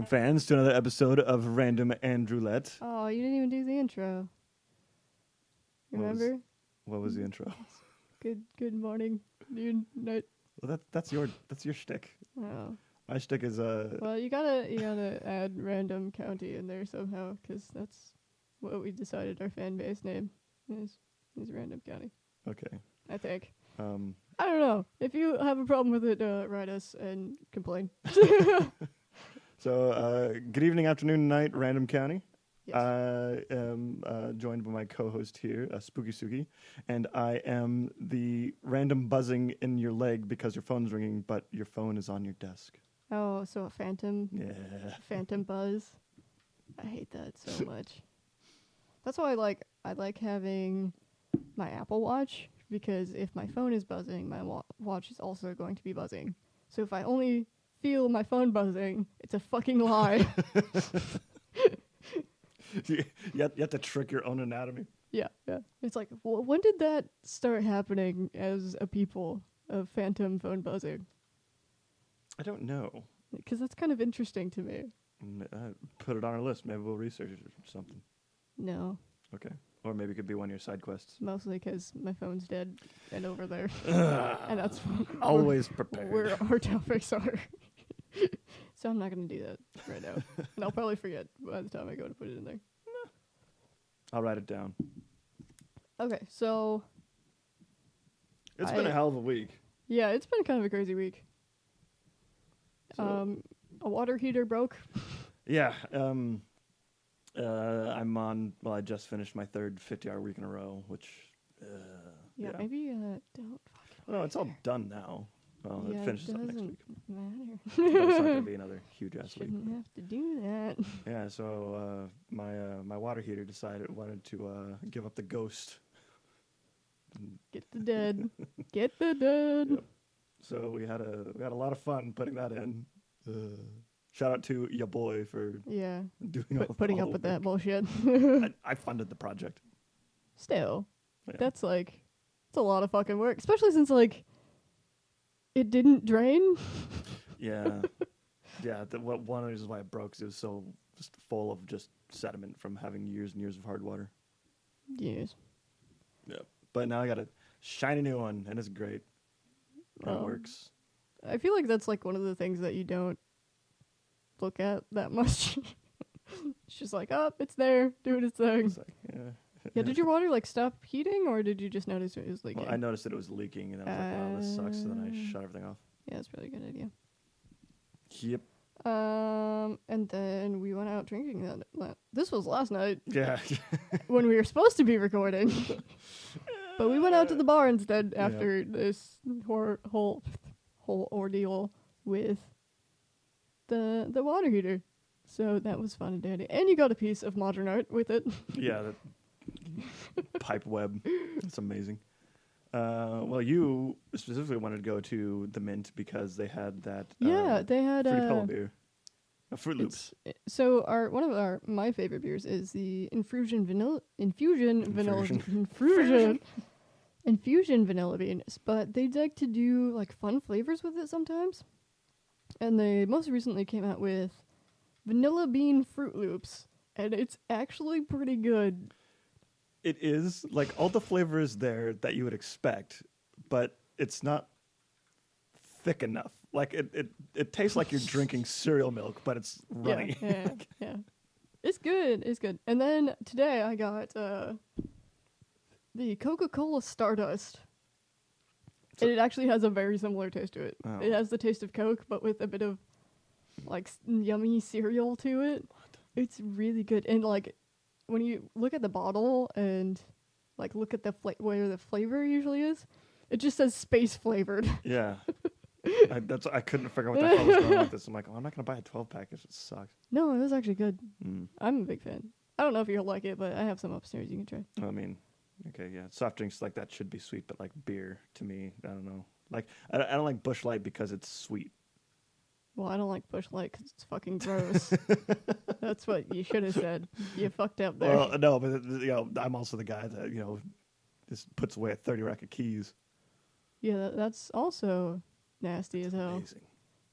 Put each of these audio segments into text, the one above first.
Welcome, fans, to another episode of Random and Roulette. Oh, you didn't even do the intro. Remember? What was the intro? Good morning, noon, night. Well, that's your shtick. Oh. My shtick is Well, you gotta add random county in there somehow, 'cause that's what we decided our fan base name is random county. okay. I think. I I don't know. If you have a problem with it, write us and complain. So, good evening, afternoon, night, Random County. Yes. I am joined by my co-host here, Spooky Suki, and I am the random buzzing in your leg because your phone's ringing, but your phone is on your desk. Oh, so a phantom buzz. I hate that so much. That's why I like having my Apple Watch, because if my phone is buzzing, my watch is also going to be buzzing. So if I only feel my phone buzzing, it's a fucking lie. You have to trick your own anatomy. Yeah. It's like, when did that start happening as a people of phantom phone buzzing? I don't know. Because that's kind of interesting to me. Put it on our list. Maybe we'll research it or something. No, Okay. Or maybe it could be one of your side quests. mostly because my phone's dead and over there. And that's Always prepared. where our topics are. So I'm not going to do that right now. And I'll probably forget by the time I go to put it in there. I'll write it down. Okay, so It's been a hell of a week. yeah, it's been kind of a crazy week. So- A water heater broke. Yeah. I'm on. Well, I just finished my third 50-hour week in a row, which. Yeah, maybe don't fucking. No, it's all done now. Well, Yeah, it finishes up next doesn't week. matter. But it's not gonna be another huge ass week. Shouldn't have to do that. Yeah. So my water heater wanted to give up the ghost. Get the dead. Get the dead. Yep. So we had a lot of fun putting that in. Shout out to ya boy for Yeah, doing all putting all up with the that bullshit. work. I funded the project. Still, Yeah. that's it's a lot of fucking work, especially since it didn't drain. Yeah, yeah. One of the reasons why it broke is it was so just full of just sediment from having years and years of hard water. Yes. Yeah. But now I got a shiny new one, and it's great. And it works. I feel like that's one of the things that you don't look at that much. It's just it's there, doing its thing. It's like, yeah. Yeah, did your water stop heating, or did you just notice it was leaking? Well, I noticed that it was leaking, and I was like, "Wow, this sucks." So then I shut everything off. Yeah, that's a really good idea. Yep. And then we went out drinking this was last night Yeah. when we were supposed to be recording. But we went out to the bar instead after this whole ordeal with the water heater. So that was fun and dandy. And you got a piece of modern art with it. Yeah. That pipe web. It's amazing. Well, you specifically wanted to go to the Mint because they had that. They had Fruity Pebble beer. Fruit Loops. So one of my favorite beers is the Infusion vanilla beans, but they like to do fun flavors with it sometimes. And they most recently came out with vanilla bean Fruit Loops, and it's actually pretty good. It is all the flavors there that you would expect, but it's not thick enough. It tastes like you're drinking cereal milk, but it's runny. Yeah. It's good. And then today I got the Coca-Cola Stardust. And it actually has a very similar taste to it. Oh. It has the taste of Coke, but with a bit of yummy cereal to it. It's really good. And when you look at the bottle and look at the where the flavor usually is, it just says space flavored. Yeah. I couldn't figure out what the hell was going on with this. I'm like, I'm not gonna buy a 12-pack. It just sucks. No, it was actually good. Mm. I'm a big fan. I don't know if you'll like it, but I have some upstairs you can try. I mean, okay, yeah. Soft drinks like that should be sweet, but beer to me, I don't know. I don't like Busch Light because it's sweet. Well, I don't like Busch Light because it's fucking gross. That's what you should have said. You fucked up there. Well, no, but I'm also the guy that just puts away a 30 rack of keys. Yeah, that's also nasty as hell. Amazing.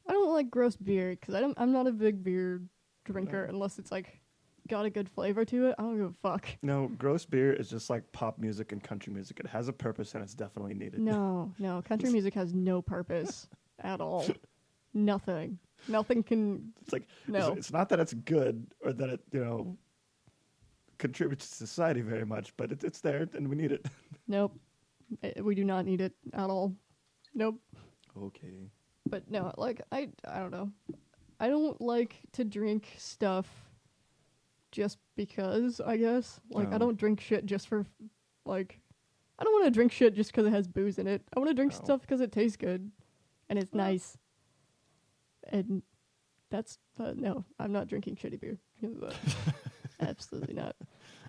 I don't like gross beer because I'm not a big beer drinker unless it's like got a good flavor to it. I don't give a fuck. No, gross beer is just like pop music and country music. It has a purpose and it's definitely needed. No, country music has no purpose at all. Nothing. Nothing can. It's like No. it's not that it's good or that it contributes to society very much, but it's there and we need it. Nope. We do not need it at all. Nope. Okay. But no, like I don't know. I don't like to drink stuff just because, I guess. Like I Oh. don't drink shit just for like I don't want to drink shit just because it has booze in it. I want to drink Oh. stuff because it tastes good and it's nice. And that's no, I'm not drinking shitty beer because of that. Absolutely not.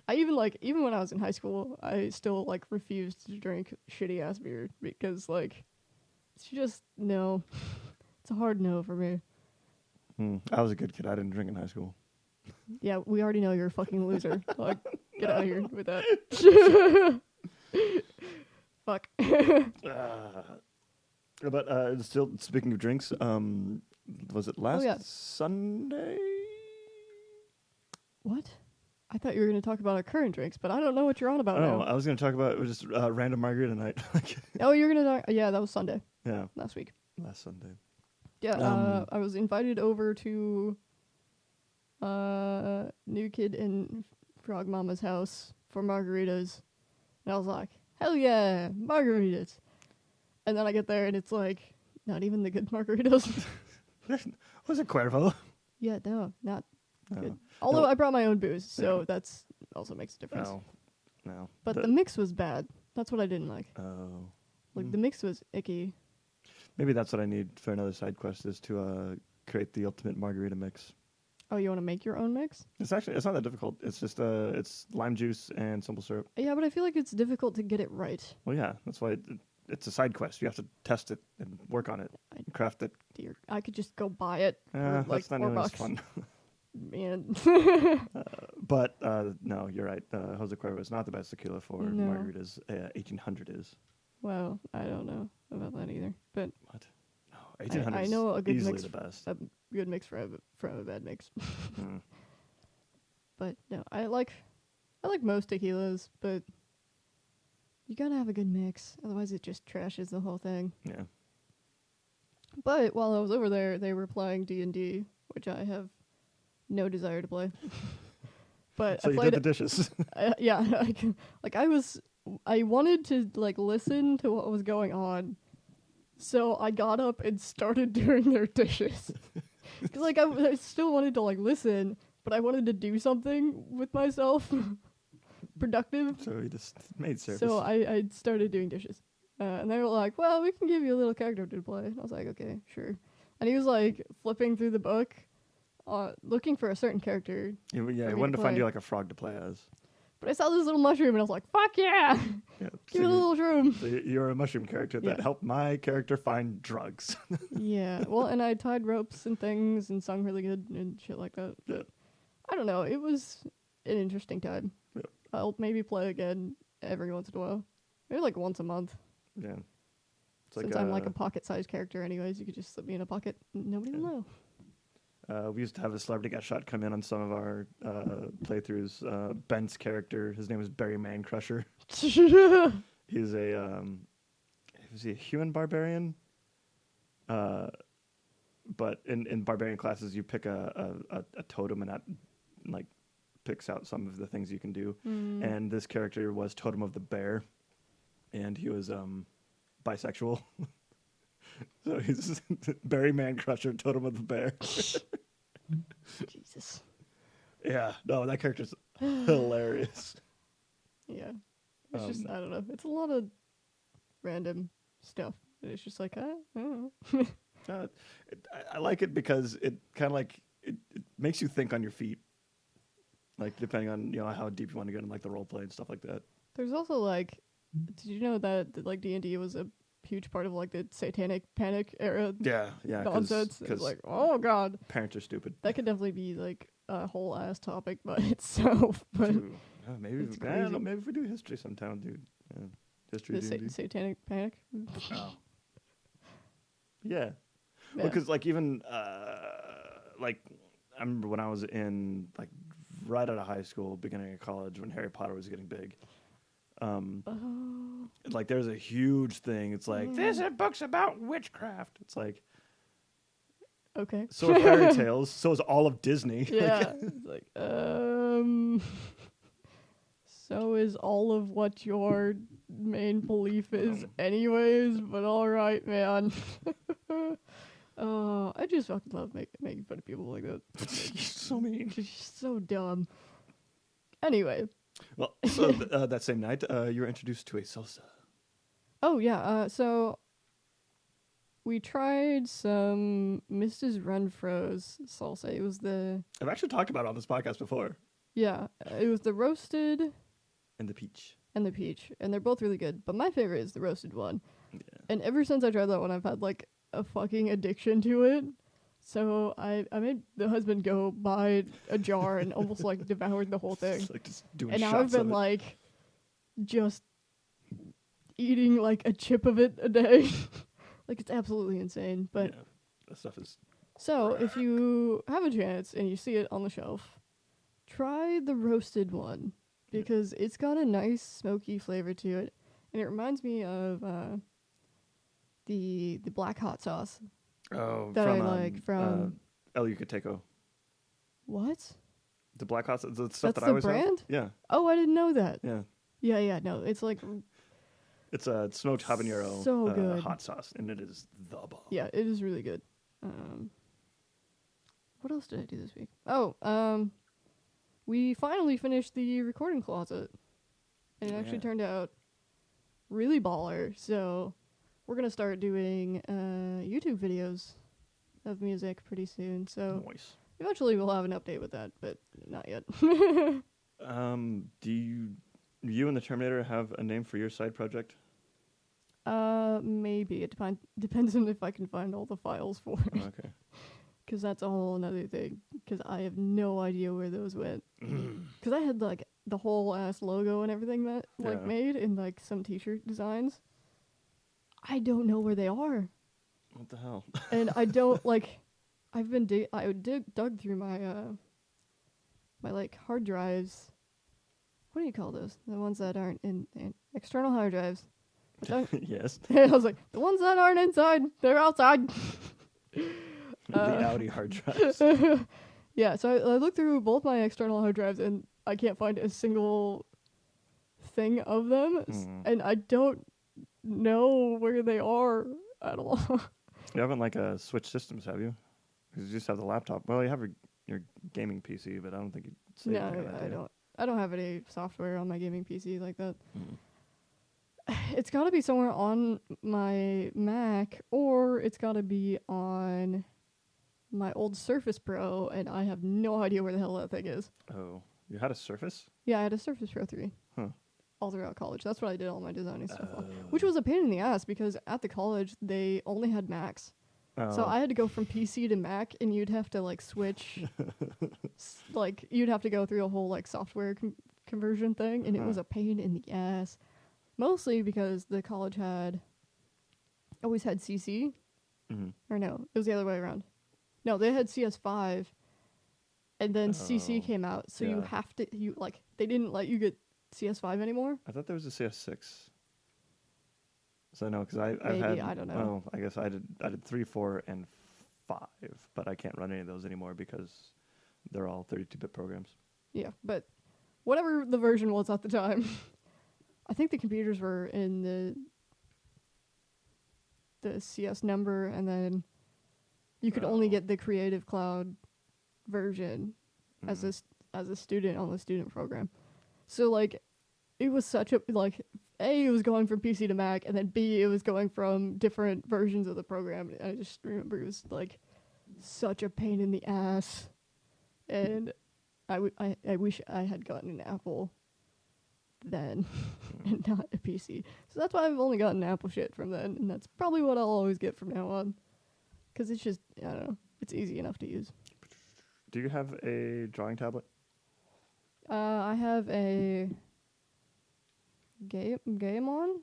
I even when I was in high school, I still like refused to drink shitty ass beer because like it's just no. It's a hard no for me. I was a good kid. I didn't drink in high school. Yeah, we already know you're a fucking loser. Like, get out of here with that. Fuck. But still, speaking of drinks, was it last yeah. Sunday? What? I thought you were going to talk about our current drinks, but I don't know what you're on about Oh, now. I was going to talk about just random margarita night. Oh, you're going to talk... Yeah, that was Sunday, Yeah, last week. last Sunday. Yeah, I was invited over to New Kid and Frog Mama's house for margaritas. And I was like, hell yeah, margaritas. And then I get there and it's like, not even the good margaritas. Was it Cuervo? Yeah, no, not No. good. Although No. I brought my own booze, so that's also makes a difference. No. But the mix was bad. That's what I didn't like. Oh. Like, the mix was icky. Maybe that's what I need for another side quest is to create the ultimate margarita mix. Oh, you want to make your own mix? It's not that difficult. It's just it's lime juice and simple syrup. Yeah, but I feel like it's difficult to get it right. Well, yeah, that's why it's a side quest. You have to test it and work on it, and craft it. Dear, I could just go buy it for like That's not $4. nearly as fun. Man. But no, you're right. Jose Cuervo is not the best tequila for No. margaritas. 1800 is. Well, I don't know about that either. But What? No, 1800 I is know a good easily mix the best. a good mix from a bad mix. Mm. But no, I like most tequilas, but you gotta have a good mix. Otherwise, it just trashes the whole thing. Yeah. But while I was over there, they were playing D&D, which I have no desire to play. But So I you played did the dishes. yeah, I wanted to like listen to what was going on, so I got up and started doing their dishes. 'Cause like I still wanted to like listen, but I wanted to do something with myself, productive. So you just made service. So I started doing dishes, and they were like, "Well, we can give you a little character to play." And I was like, "Okay, sure." And he was like flipping through the book, looking for a certain character. Yeah, for he me to wanted to find play. you like a frog to play as. But I saw this little mushroom, and I was like, "Fuck yeah, Yeah. give me a little shroom." So you're a mushroom character that Yeah. helped my character find drugs. Yeah, well, and I tied ropes and things and sung really good and shit like that. Yeah. I don't know. It was an interesting time. Yeah. I'll maybe play again every once in a while. Maybe like once a month. Yeah. It's Since I'm like a pocket-sized character anyways, you could just slip me in a pocket. Nobody will know. we used to have a celebrity guest shot come in on some of our playthroughs. Ben's character, his name is Barry Man Crusher. He's a was he a human barbarian? But in barbarian classes, you pick a totem, and that like picks out some of the things you can do. And this character was Totem of the Bear, and he was bisexual. So he's Barry Man Crusher, Totem of the Bear. Jesus. Yeah, no, that character's hilarious. Yeah. It's just, I don't know. It's a lot of random stuff. And it's just like, I don't know. I like it because it kind of like it makes you think on your feet, like depending on how deep you want to get in like the role play and stuff like that. There's also like, did you know that like D&D was a huge part of like the Satanic Panic era Yeah, nonsense? It's because like, oh god, parents are stupid. that could definitely be like a whole ass topic by itself. But True. Maybe it's I don't know, crazy. maybe if we do history sometime, dude. Yeah. History. the D&D. Satanic Panic. Oh. Yeah. Yeah. Because like even like I remember when I was in like right out of high school, beginning of college, when Harry Potter was getting big. Like there's a huge thing. It's like these are books about witchcraft. It's like Okay. so are fairy tales. So is all of Disney. Yeah. It's like, so is all of what your main belief is anyways, but alright, man. I just fucking love making fun of people like that. So mean. Just so dumb. Anyway. Well, so that same night, you were introduced to a salsa. Oh, yeah. So we tried some Mrs. Renfro's salsa. It was I've actually talked about it on this podcast before. Yeah, it was the roasted And the peach. and the peach, and they're both really good. But my favorite is the roasted one. Yeah. And ever since I tried that one, I've had like a fucking addiction to it. So I made the husband go buy a jar and almost like devoured the whole thing. It's like just doing And now shots I've been of it. like just eating like a chip of it a day. Like it's absolutely insane. But yeah, that stuff is. so if you have a chance and you see it on the shelf, try the roasted one because it's got a nice smoky flavor to it, and it reminds me of the black hot sauce. Oh, that from, I like from El Yucateco. What? The black hot sauce, the stuff That's that I the always brand? have. Yeah, Oh, I didn't know that. yeah. Yeah, no, it's like It's a smoked habanero So good. hot sauce, and it is the bomb. yeah, it is really good. What else did I do this week? Oh, we finally finished the recording closet, and it actually Yeah. turned out really baller. So we're gonna start doing YouTube videos of music pretty soon. So Nice. eventually we'll have an update with that, but not yet. Do you and the Terminator have a name for your side project? Maybe it depends on if I can find all the files for it. Oh, okay. Because that's a whole another thing. Because I have no idea where those went. Because I had like the whole ass logo and everything that like Yeah. made in like some T-shirt designs. I don't know where they are, What the hell? and I don't like. I've been dug through my my like hard drives. What do you call those? The ones that aren't in external hard drives. Yes. I was like, the ones that aren't inside, they're outside. The Audi hard drives. Yeah, so I looked through both my external hard drives and I can't find a single thing of them, and I don't know where they are at all. You haven't like switched systems, have you? Because you just have the laptop. Well, you have your gaming PC, but I don't think you save No, anything on that, I do you? don't. I don't have any software on my gaming PC like that. Mm. It's got to be somewhere on my Mac, or it's got to be on my old Surface Pro, and I have no idea where the hell that thing is. Oh, you had a Surface? Yeah, I had a Surface Pro 3. Huh. All throughout college. That's what I did all my designing stuff on. Oh. Which was a pain in the ass because at the college, they only had Macs. So Oh. I had to go from PC to Mac, and you'd have to, like, switch. Like, you'd have to go through a whole, like, software conversion thing, and it was a pain in the ass. Mostly because the college always had CC. Mhm. Or no, it was the other way around. No, they had CS5, and then CC Oh, came out, so you yeah. have to, they didn't let you get CS5 anymore. I thought there was a CS6. So no, because I've Maybe, had. I don't know. Oh, I guess I did 3, 4, and 5, but I can't run any of those anymore because they're all 32-bit programs. Yeah, but whatever the version was at the time, I think the computers were in the CS number, and then you could only Oh. get the Creative Cloud version as a student on the student program. So like, it was such a like. A, it was going from PC to Mac, and then B, it was going from different versions of the program. And I just remember it was like such a pain in the ass, and I wish I had gotten an Apple then and not a PC. So that's why I've only gotten Apple shit from then, and that's probably what I'll always get from now on. Because it's just, I don't know, it's easy enough to use. Do you have a drawing tablet? I have a Gaemon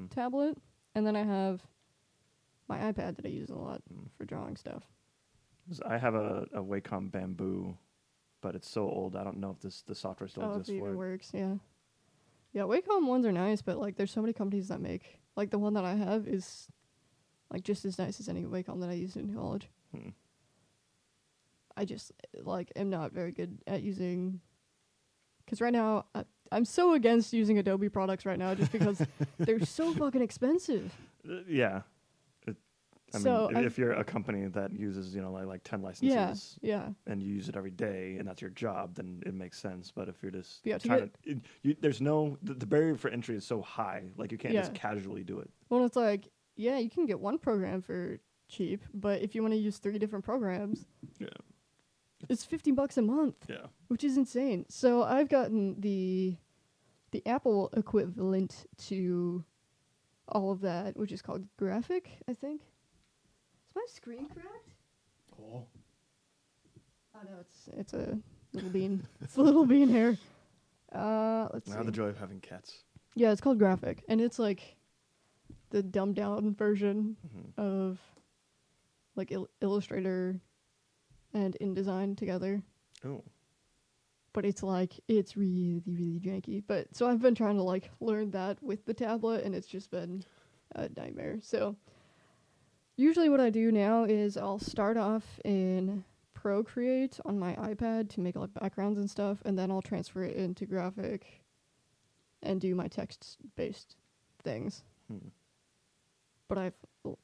tablet, and then I have my iPad that I use a lot for drawing stuff. I have a Wacom Bamboo, but it's so old. I don't know if the software still Oh, if exists it for even it. works, yeah. Yeah, Wacom ones are nice, but like there's so many companies that make like the one that I have is like just as nice as any Wacom that I used in college. Hmm. I just like am not very good at using because right now I'm so against using Adobe products right now just because they're so fucking expensive. Yeah. I So mean, if you're a company that uses, like 10 Yeah, licenses yeah, and you use it every day and that's your job, then it makes sense. But if you're just Yeah, to trying there's no, the barrier for entry is so high. Like you can't just Yeah. casually do it. Well, it's like yeah, you can get one program for cheap, but if you want to use 3 different programs, Yeah. it's $50 a month. Yeah. Which is insane. So I've gotten the Apple equivalent to all of that, which is called Graphic, I think. Is my screen cracked? Oh. Oh no, it's a little bean. It's a little bean hair. Let's see. Now the joy of having cats. Yeah, it's called Graphic, and it's like the dumbed down version Mm-hmm. of like Illustrator and InDesign together. Oh. But it's like it's really really janky. But so I've been trying to like learn that with the tablet, and it's just been a nightmare. So usually what I do now is I'll start off in Procreate on my iPad to make like backgrounds and stuff, and then I'll transfer it into Graphic and do my text based things. Hmm. But I've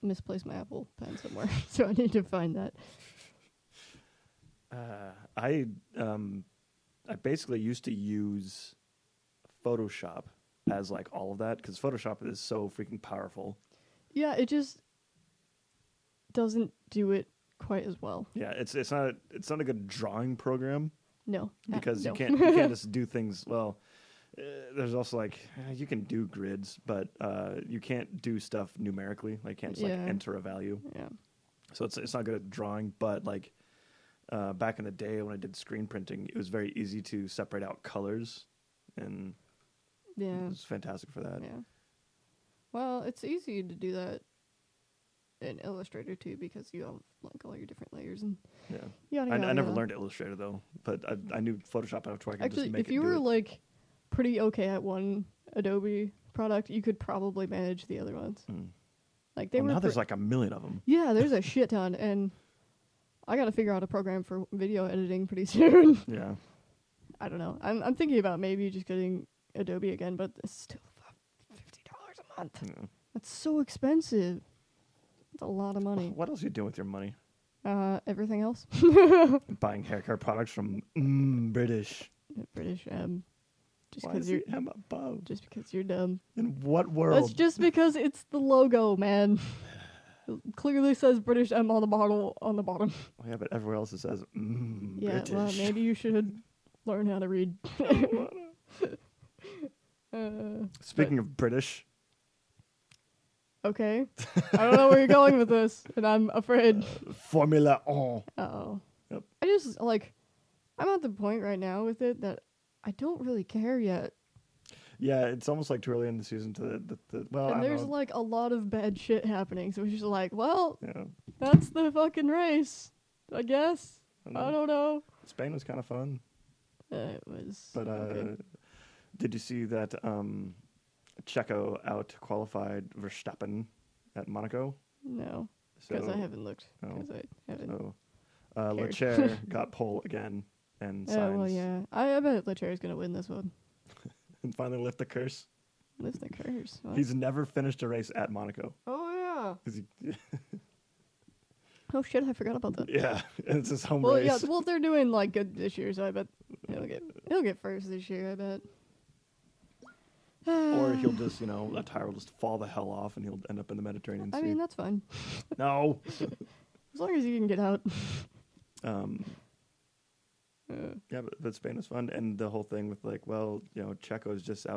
misplaced my Apple Pen somewhere, so I need to find that. I basically used to use Photoshop as like all of that because Photoshop is so freaking powerful. Yeah, it just doesn't do it quite as well. Yeah, it's not a good drawing program No, because no. you can't just do things well. There's also like you can do grids, but you can't do stuff numerically. Like you can't just like Yeah. enter a value. Yeah. So it's not good at drawing. But like back in the day when I did screen printing, it was very easy to separate out colors, and Yeah. it was fantastic for that. Yeah. Well, it's easy to do that in Illustrator too because you have like all your different layers and Yeah. yada I yada. never yada. learned Illustrator though, but I knew Photoshop enough to where I could Actually, just make if it you do were it. like pretty okay at one Adobe product, you could probably manage the other ones. Mm. Like they Well, were. now there's like a million of them. Yeah, there's a shit ton, and I got to figure out a program for video editing pretty soon. Yeah. I don't know. I'm thinking about maybe just getting Adobe again, but it's still $50 a month. Yeah. That's so expensive. It's a lot of money. What else are you doing with your money? Everything else. Buying hair care products from British. British. Just Why because is you're the M above? just because you're dumb. In what world? That's just because it's the logo, man. It clearly says British M on the bottle on the bottom. Oh, yeah, but everywhere else it says Yeah, British. well, maybe you should learn how to read. Speaking of British, Okay. I don't know where you're going with this, and I'm afraid. Formula One. Uh-oh. Yep. I just, like, I'm at the point right now with it that I don't really care yet. Yeah, it's almost like too early in the season to well, I And don't there's, know. like, a lot of bad shit happening, so it's just like, well, Yeah, that's the fucking race, I guess. I don't know. Spain was kind of fun, It was. but okay. did you see that Checo out qualified Verstappen at Monaco? No, because I haven't looked. Oh. Because I haven't. So cared. Leclerc got pole again, and Sainz Oh, well, yeah. I bet Leclerc's going to win this one. and finally lift the curse. Lift the curse. What? He's never finished a race at Monaco. Oh, yeah. 'Cause he, Oh, shit, I forgot about that. yeah, and it's his home Well, race. yeah, well, they're doing, like, good this year, so I bet he'll get first this year, I bet. Or he'll just, that tire will just fall the hell off and he'll end up in the Mediterranean Sea. I mean, that's fine. No. As long as you can get out. Yeah, but Spain was fun. And the whole thing with, like, well, Checo's just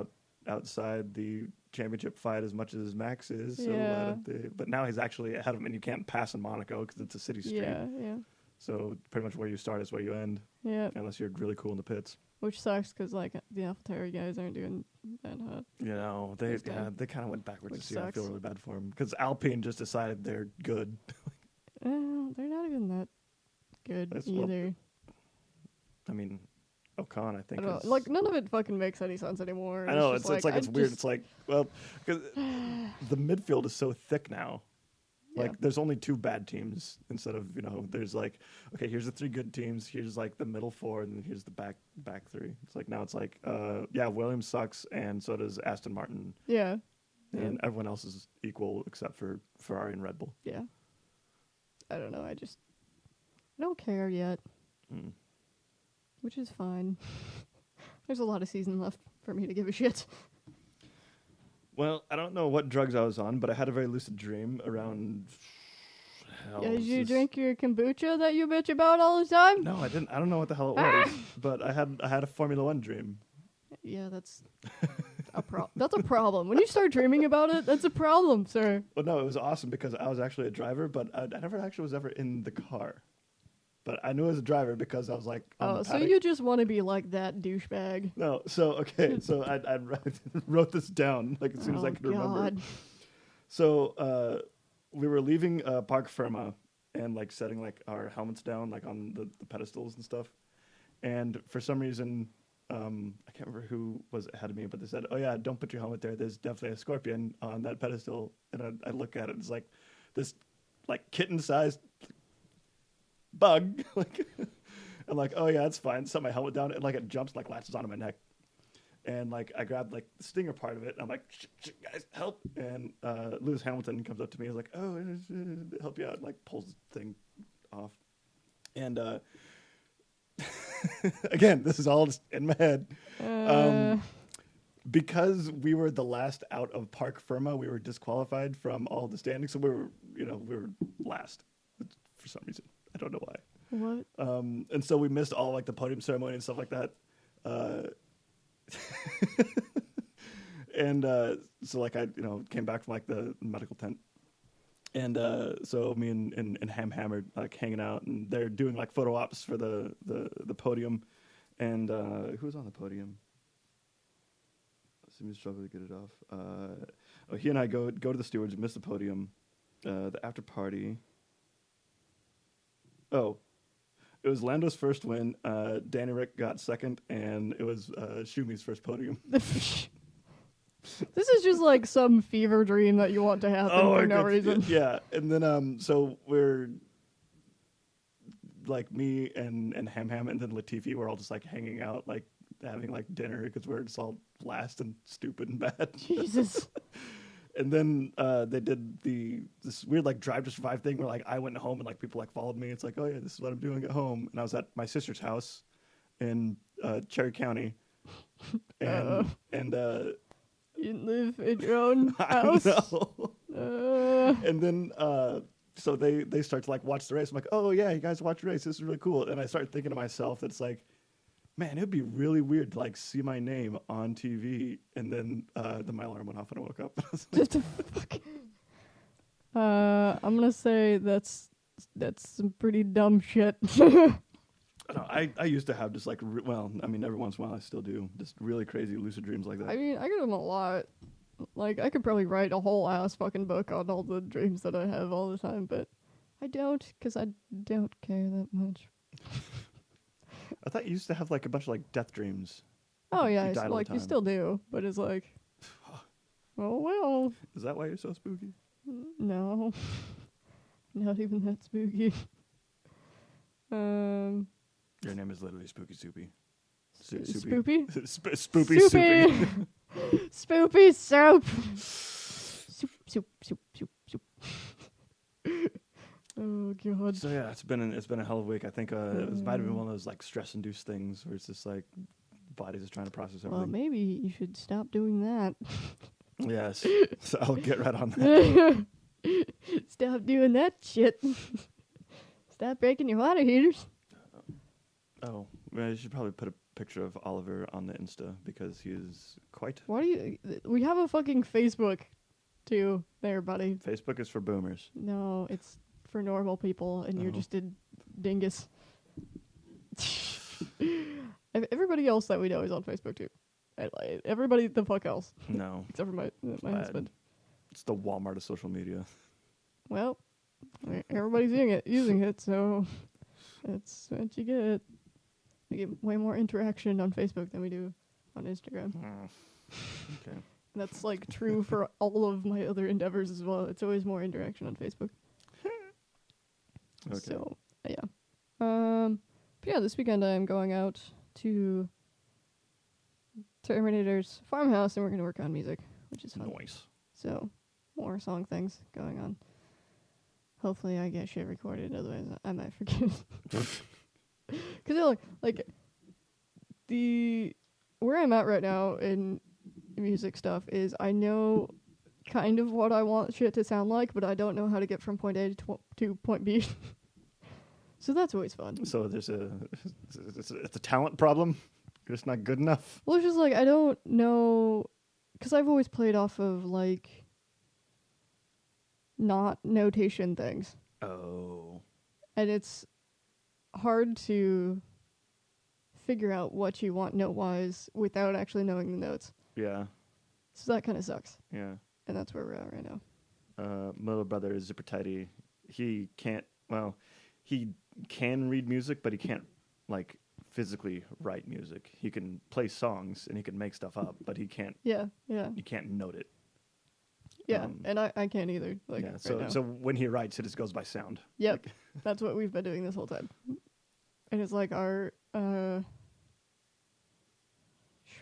outside the championship fight as much as Max is. So Yeah. but now he's actually ahead of him, and you can't pass in Monaco because it's a city street. Yeah. So pretty much where you start is where you end, Yeah. unless you're really cool in the pits. Which sucks because, like, the AlphaTauri guys aren't doing that hot. They Those guys. they kind of went backwards Which this year. I feel sucks. really bad for him because Alpine just decided they're good. They're not even that good That's- well, either. I mean, Ocon, I I think, don't know. is... Like, none of it fucking makes any sense anymore. I know, just it's like, it's weird. just- It's like, well, because the midfield is so thick now. Like, Yeah. there's only 2 bad teams instead of, there's like, okay, here's the 3 good teams, here's like the middle 4, and then here's the back 3. It's like, now it's like, yeah, Williams sucks, and so does Aston Martin, Yeah. and everyone else is equal except for Ferrari and Red Bull. Yeah. I don't know. I don't care yet, Mm. which is fine. There's a lot of season left for me to give a shit. Well, I don't know what drugs I was on, but I had a very lucid dream around... Yeah, did you this- drink your kombucha that you bitch about all the time? No, I didn't. I don't know what the hell it was, but I had a Formula One dream. Yeah, that's that's a problem. When you start dreaming about it, that's a problem, sir. Well, no, it was awesome because I was actually a driver, but I never actually was ever in the car. But I knew I was a driver because I was like, on Oh, the so paddock. you just want to be like that douchebag. No, so okay, so I wrote this down like as soon as I could remember. God. So we were leaving Park Firma and like setting like our helmets down like on the pedestals and stuff. And for some reason, I can't remember who was ahead of me, but they said, "Oh yeah, don't put your helmet there. There's definitely a scorpion on that pedestal." And I look at it, it's like this like kitten-sized bug. Like I'm like, "Oh yeah, it's fine." Set my helmet down, and like it jumps, like latches onto my neck. And like I grabbed like the stinger part of it, and I'm like, "Guys, help!" And Lewis Hamilton comes up to me, he's like, "Oh, help you out!" And, like pulls the thing off, and again, this is all just in my head. Because we were the last out of Park Firma, we were disqualified from all the standings, so we were last for some reason. I don't know why. What? And so we missed all like the podium ceremony and stuff like that. And so like I came back from like the medical tent, and so me and Ham are like hanging out, and they're doing like photo ops for the podium, and who was on the podium? Seems to struggle to get it off. He and I go to the stewards, miss the podium, the after party. Oh, it was Lando's first win. Danny Rick got second, and it was Shumi's first podium. This is just like some fever dream that you want to happen for no reason. Yeah, and then so we're like me and Ham and then Latifi. We're all just like hanging out, like having like dinner because we're just all last and stupid and bad. Jesus. And then they did this weird like Drive to Survive thing where like I went home and like people like followed me. It's like, oh yeah, this is what I'm doing at home. And I was at my sister's house in Cherry County, and You live in your own I house. know. And then so they start to like watch the race. I'm like, oh yeah, you guys watch the race. This is really cool. And I start thinking to myself, that's like, man, it'd be really weird to like see my name on TV. And then my alarm went off and I woke up. I was like, What the fuck? I'm gonna say that's some pretty dumb shit. I don't know, I used to have just like, I mean, every once in a while I still do, just really crazy lucid dreams like that. I mean, I get them a lot. Like, I could probably write a whole ass fucking book on all the dreams that I have all the time, but I don't, because I don't care that much. I thought you used to have like a bunch of like death dreams. Oh yeah, You die all the like you time. still do, but it's like, oh well, Is that why you're so spooky? no, not even that spooky. Your name is literally Spooky Soupy. Spoopy? Spoopy Soupy. Spoopy soup. Soup. Oh god. So yeah, it's been a hell of a week. I think it might have been one of those like stress induced things where it's just like body just trying to process everything. Well, maybe you should stop doing that. Yes. So I'll get right on that. Stop doing that shit. Stop breaking your water heaters. Oh, well, you should probably put a picture of Oliver on the Insta because he is quite. Why do you? We have a fucking Facebook, too. There, buddy. Facebook is for boomers. No, it's for normal people, and you're Oh. just a dingus. Everybody else that we know is on Facebook too. Everybody the fuck else, No, except for my bad. husband. it's the Walmart of social media. Well, everybody's using it, so That's what you get. We get way more interaction on Facebook than we do on Instagram. Okay. And that's like true for all of my other endeavors as well. It's always more interaction on Facebook. Okay. So yeah. But yeah, this weekend I'm going out to Terminator's farmhouse and we're gonna work on music, which is fun. Nice. So more song things going on. Hopefully I get shit recorded, otherwise I might forget. Because like the where I'm at right now in music stuff is I know kind of what I want shit to sound like, but I don't know how to get from point A to point B. So that's always fun. So it's a talent problem. You're just not good enough. Well, it's just like I don't know, because I've always played off of like not notation things, Oh. and it's hard to figure out what you want note-wise without actually knowing the notes. Yeah. So that kind of sucks, Yeah. and that's where we're at right now. My little brother is super tidy. He can't. Well, he can read music, but he can't like physically write music. He can play songs and he can make stuff up, but he can't. Yeah. You can't note it. Yeah, and I can't either. Like, yeah. right So now. so when he writes, it just goes by sound. Yep, that's what we've been doing this whole time. And it's like our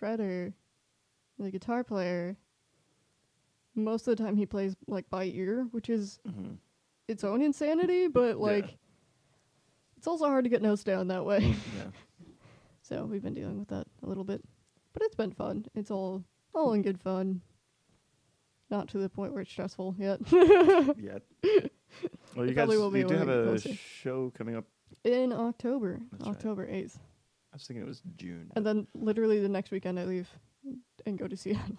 Shredder, the guitar player. Most of the time, he plays like by ear, which is Mm-hmm. its own insanity. But like, Yeah. it's also hard to get notes down that way. Yeah. So we've been dealing with that a little bit, but it's been fun. It's all in good fun. Not to the point where it's stressful yet. Yet. Well, you It guys, probably will be you do when have we get a closer. show coming up. In October, That's right. October 8th. I was thinking it was June. And then literally the next weekend I leave and go to Seattle.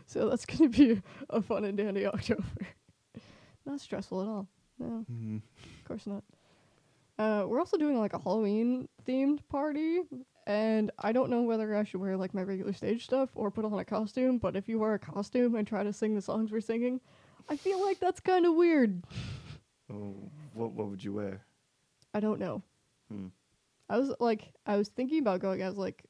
So that's going to be a fun and dandy October. Not stressful at all. No, Mhm. of course not. We're also doing like a Halloween themed party. And I don't know whether I should wear like my regular stage stuff or put on a costume. But if you wear a costume and try to sing the songs we're singing, I feel like that's kind of weird. Oh, what would you wear? I don't know. Hmm. I was thinking about going as like,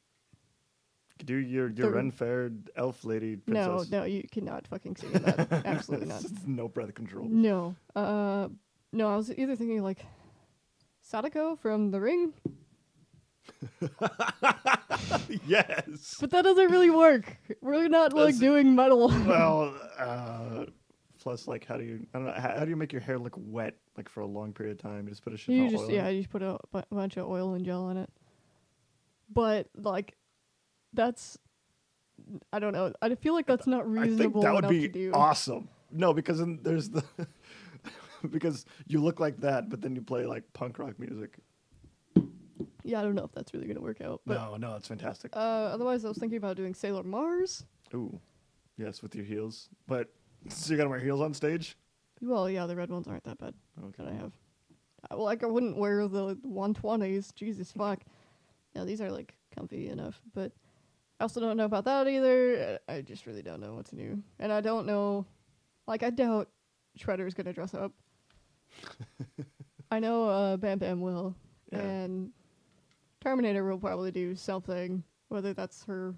Do your Ren Fair elf lady princess. no, you cannot fucking sing in that. Absolutely not. No breath control. No. No, I was either thinking like Sadako from The Ring, Yes. but that doesn't really work. We're not like That's- doing metal. Well, plus, like, how do you make your hair look wet, like, for a long period of time? You just put a shit You ton of just oil in it? you just put a bunch of oil and gel in it. But like, that's I don't know. I feel like that's not I think reasonable that would enough be to do. awesome. No, because then there's the because you look like that, but then you play like punk rock music. Yeah, I don't know if that's really gonna work out. But No, it's fantastic. otherwise, I was thinking about doing Sailor Mars. Ooh, yes, with your heels. But so you gotta wear heels on stage. Well, yeah, the red ones aren't that bad Okay. that I have. Well, like I wouldn't wear the 120s. Jesus fuck. Yeah, these are like comfy enough, but I also don't know about that either. I just really don't know what's new, and I don't know. Like, I doubt Shredder's gonna dress up. I know Bam Bam will, Yeah. and Terminator will probably do something, whether that's her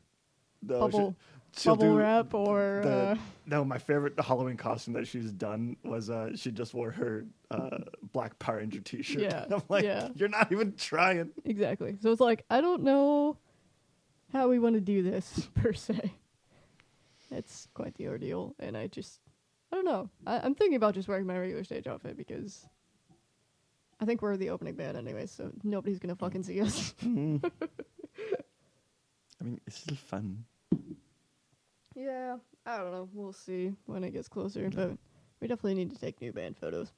No, bubble do wrap or No, my favorite Halloween costume that she's done was she just wore her Black Power Ranger t-shirt. Yeah, I'm like, yeah. you're not even trying. exactly. So it's like I don't know how we want to do this per se. It's quite the ordeal, and I don't know. I'm thinking about just wearing my regular stage outfit because I think we're the opening band anyway, so nobody's gonna fucking see us. I mean, it's still fun. Yeah, I don't know. We'll see when it gets closer, but we definitely need to take new band photos.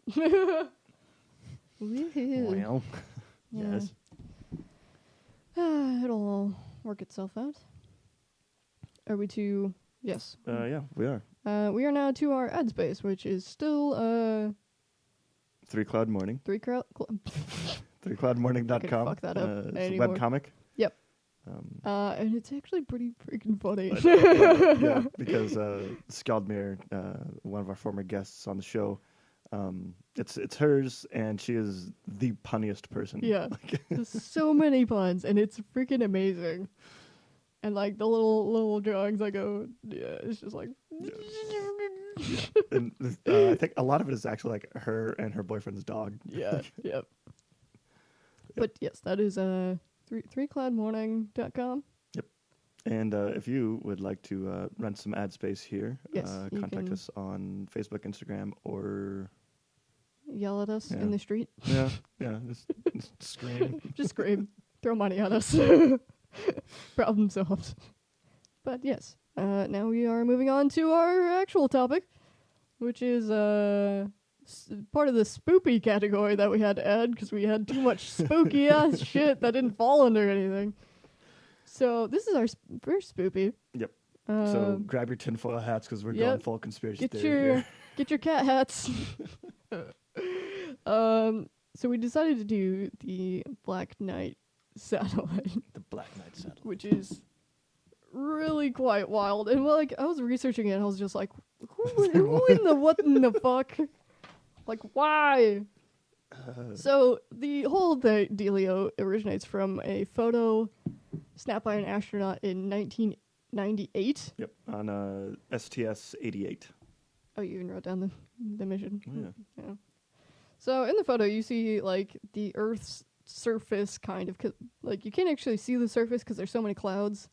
Woohoo. Well, Yeah. yes. It'll all work itself out. Are we to... Yes. Yeah, we are. We are now to our ad space, which is still 3 Cloud Morning. 3cloudmorning.com. Fuck that up It's a anymore. webcomic. Yep. Um, And it's actually pretty freaking funny. yeah, because Skaldmir, one of our former guests on the show, It's hers, and she is the punniest person. Yeah. There's so many puns, and it's freaking amazing. And like the little drawings I go, yeah, it's just like And I think a lot of it is actually like her and her boyfriend's dog. yeah, yep. But yes, that is threecloudmorning.com. And if you would like to rent some ad space here, Yes, you contact can- us on Facebook, Instagram, or Yell at us Yeah. in the street. yeah, just scream. Just scream. Throw money at us. Problem solved. But yes, now we are moving on to our actual topic, which is part of the spoopy category that we had to add because we had too much spooky ass shit that didn't fall under anything. So this is our first spoopy. Yep. So grab your tinfoil hats because we're yep. going full conspiracy Get theory your here. get your cat hats. So we decided to do the Black Knight satellite, The Black Knight satellite. which is really quite wild. And like I was researching it, and I was just like, who in the what in the fuck? Like why? So the whole dealio originates from a photo snapped by an astronaut in 1998. Yep, on STS-88. Oh, you even wrote down the mission. Oh, Yeah. So in the photo, you see like the Earth's surface, kind of, like you can't actually see the surface because there's so many clouds,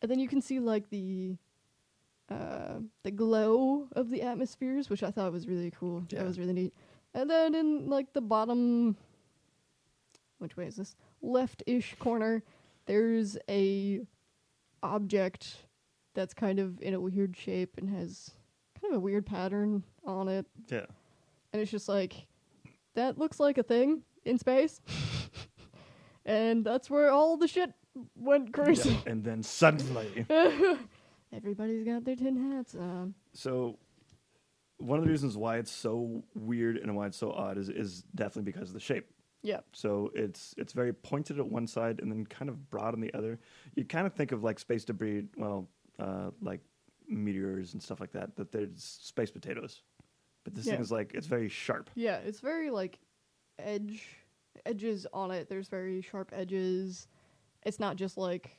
and then you can see like the glow of the atmospheres, which I thought was really cool. Yeah. That was really neat. And then in like the bottom, which way is this? Left-ish corner, there's a object that's kind of in a weird shape and has kind of a weird pattern on it. Yeah. And it's just like, that looks like a thing in space. And that's where all the shit went crazy. Yeah. And then suddenly. Everybody's got their tin hats on. So one of the reasons why it's so weird and why it's so odd is definitely because of the shape. Yeah. So it's very pointed at one side and then kind of broad on the other. You kind of think of like space debris, like meteors and stuff like that there's space potatoes. But this Yeah. thing is like, it's very sharp. Yeah, it's very like edges on it. There's very sharp edges. It's not just like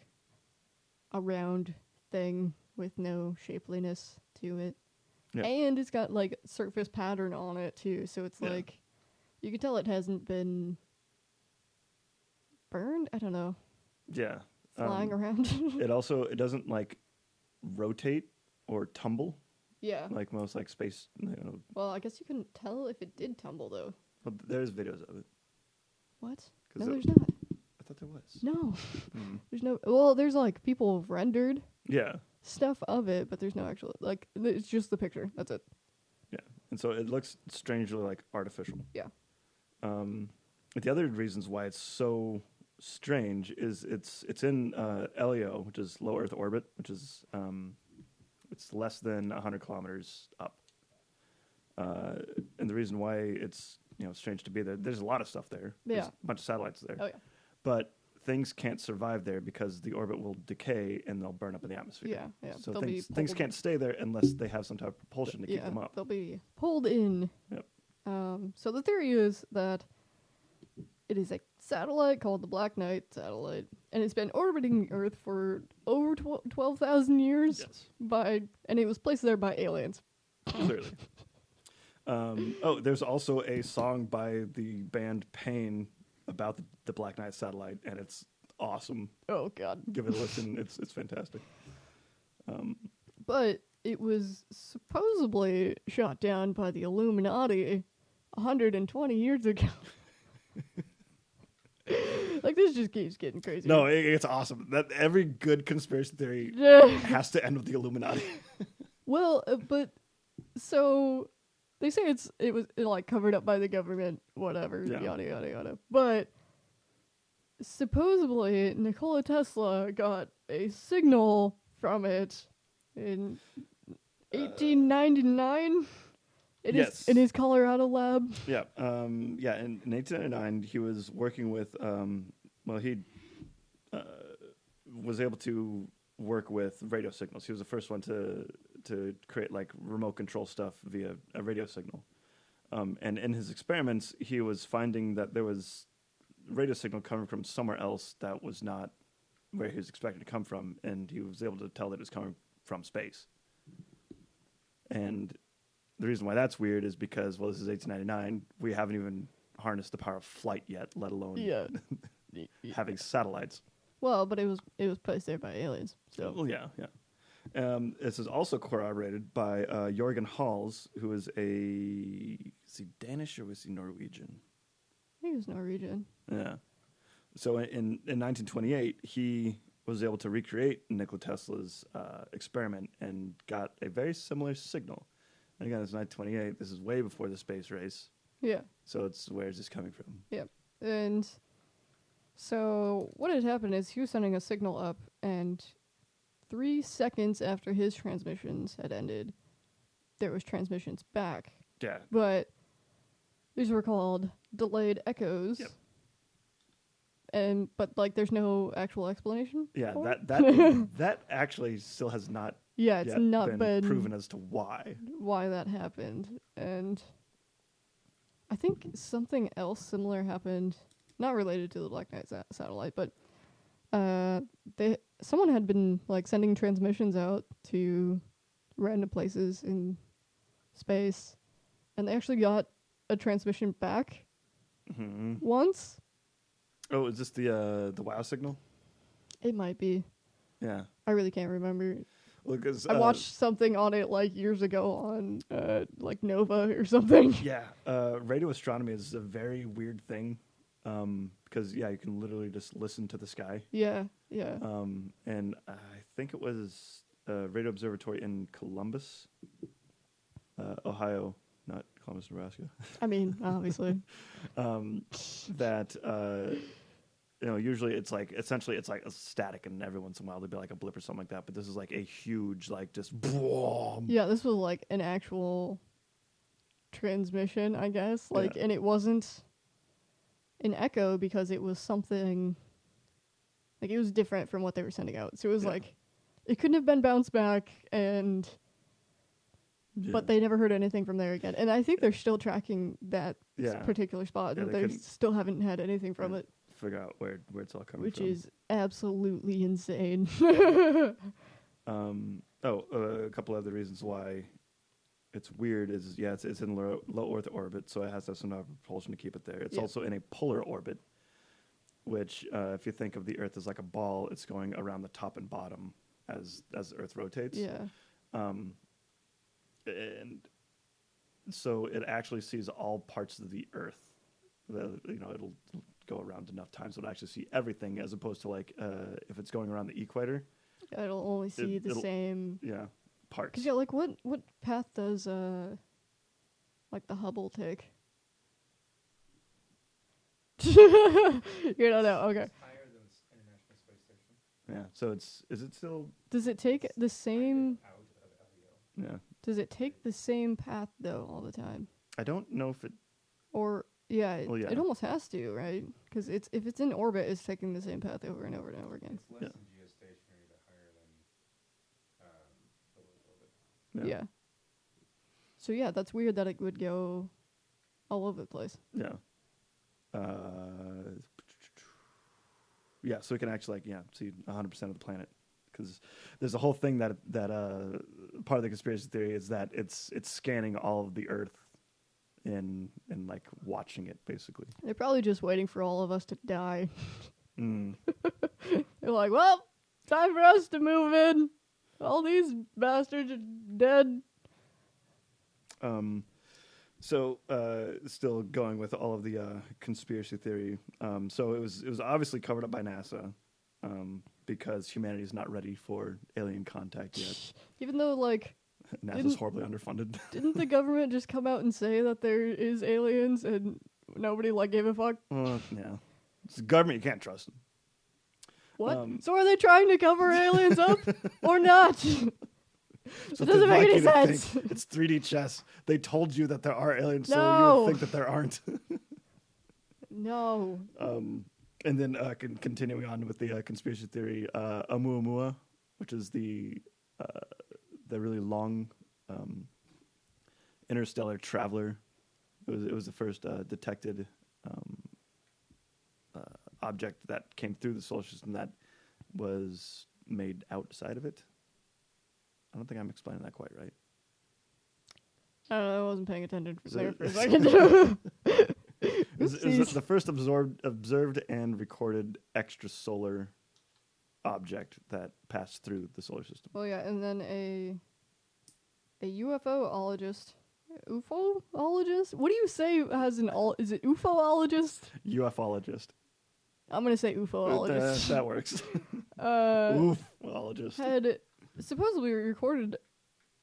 a round thing with no shapeliness to it. Yeah. And it's got like surface pattern on it too. So it's Yeah. like, you can tell it hasn't been burned. I don't know. Yeah. Flying around. It doesn't like rotate or tumble Yeah. like most like space, Well, I guess you couldn't tell if it did tumble though. well, there's videos of it. What? 'Cause No, it- there's not. I thought there was. No. Mm. There's no. Well, there's like people have rendered Yeah. stuff of it, but there's no actual, like, it's just the picture. That's it. And so it looks strangely like artificial. Yeah. But the other reasons why it's so strange is it's in LEO, which is low Earth orbit, which is it's less than 100 kilometers up. And the reason why it's strange to be there, there's a lot of stuff there. There's Yeah. a bunch of satellites there. Oh yeah. But things can't survive there because the orbit will decay and they'll burn up in the atmosphere. Yeah, yeah. So They'll be things pulled- can't stay there unless they have some type of propulsion to keep them up. They'll be pulled in. Yep. So the theory is that it is a satellite called the Black Knight satellite, and it's been orbiting Earth for over 12,000 years. Yes, And it was placed there by aliens. clearly. There's also a song by the band Pain about the Black Knight satellite, and it's awesome. Oh god. Give it a listen. It's fantastic. But it was supposedly shot down by the Illuminati 120 years ago. Like, this just keeps getting crazy. No, it's awesome. That every good conspiracy theory has to end with the Illuminati. Well, but so they say it was like covered up by the government, whatever, Yeah. yada yada yada. But supposedly Nikola Tesla got a signal from it in 1899. Yes. In his Colorado lab. Yeah. In 1899, he was working with. He was able to work with radio signals. He was the first one to create like remote control stuff via a radio signal. And in his experiments, he was finding that there was radio signal coming from somewhere else that was not where he was expected to come from, and he was able to tell that it was coming from space. And the reason why that's weird is because, well, this is 1899. We haven't even harnessed the power of flight yet, let alone having satellites. Well, but it was placed there by aliens. So Well, yeah. This is also corroborated by Jørgen Hals, who is is he Danish or was he Norwegian? I think it was Norwegian. Yeah. So in 1928, he was able to recreate Nikola Tesla's experiment and got a very similar signal. And again, it's 1928. This is way before the space race. Yeah. So where is this coming from? Yeah. And so what had happened is he was sending a signal up, and 3 seconds after his transmissions had ended, there was transmissions back. Yeah. But these were called delayed echoes. Yep. But like there's no actual explanation. Yeah, for it. that actually still has not yeah, it's yet not been proven as to why. that happened. And I think something else similar happened, not related to the Black Knight satellite, but someone had been like sending transmissions out to random places in space, and they actually got a transmission back once. Oh, is this the WoW signal? It might be. Yeah. I really can't remember. Well, 'cause, I watched something on it like years ago on like Nova or something. Yeah, radio astronomy is a very weird thing because you can literally just listen to the sky. Yeah. And I think it was a radio observatory in Columbus, Ohio, not Columbus, Nebraska. I mean, obviously. That usually it's like essentially it's like a static, and every once in a while there'd be like a blip or something like that. But this is like a huge like just. Boom. Yeah, this was like an actual transmission, I guess. Like, and it wasn't an echo because it was something. Like, it was different from what they were sending out. So it was like, it couldn't have been bounced back, and. Yeah. But they never heard anything from there again. And I think they're still tracking that particular spot. Yeah, they still haven't had anything from it. Figure out where it's all coming Which from. Which is absolutely insane. A couple other reasons why it's weird is, it's in low Earth orbit, so it has to have some type of propulsion to keep it there. It's also in a polar orbit, which, if you think of the Earth as like a ball, it's going around the top and bottom as the Earth rotates. Yeah. And so it actually sees all parts of the Earth. It'll go around enough times so it'll actually see everything, as opposed to like if it's going around the equator. It'll only see the same parts. Because like what path does like the Hubble take? You don't know. Okay. It's higher than the International Space Station. Yeah. So is it still? Does it take the same? Out of LEO. Yeah. Does it take the same path though all the time? I don't know if it. Or it almost has to, right? Because if it's in orbit, it's taking the same path over and over and over again. It's less than geostationary, but higher than orbit. Yeah. So that's weird that it would go all over the place. Yeah. So we can actually see 100% of the planet, because there's a whole thing that part of the conspiracy theory is that it's scanning all of the Earth and like watching it basically. They're probably just waiting for all of us to die. Mm. They're like, well, time for us to move in. All these bastards are dead. So still going with all of the conspiracy theory. So it was obviously covered up by NASA because humanity is not ready for alien contact yet. Even though NASA's horribly underfunded. Didn't the government just come out and say that there is aliens and nobody gave a fuck? Yeah. It's the government, you can't trust them. What? So are they trying to cover aliens up or not? So it doesn't make any sense. It's 3D chess. They told you that there are aliens, so you would think that there aren't. No. And then continuing on with the conspiracy theory, Oumuamua, which is the really long interstellar traveler It was the first detected object that came through the solar system that was made outside of it. I don't think I'm explaining that quite right. I don't know. I wasn't paying attention So- there for a second. It was Oopsies. the first observed and recorded extrasolar object that passed through the solar system. Well, yeah, and then a UFOologist. UFOologist? What do you say as an is it UFOologist? UFOlogist. I'm gonna say UFOologist. That works. Ufologist. Had supposedly recorded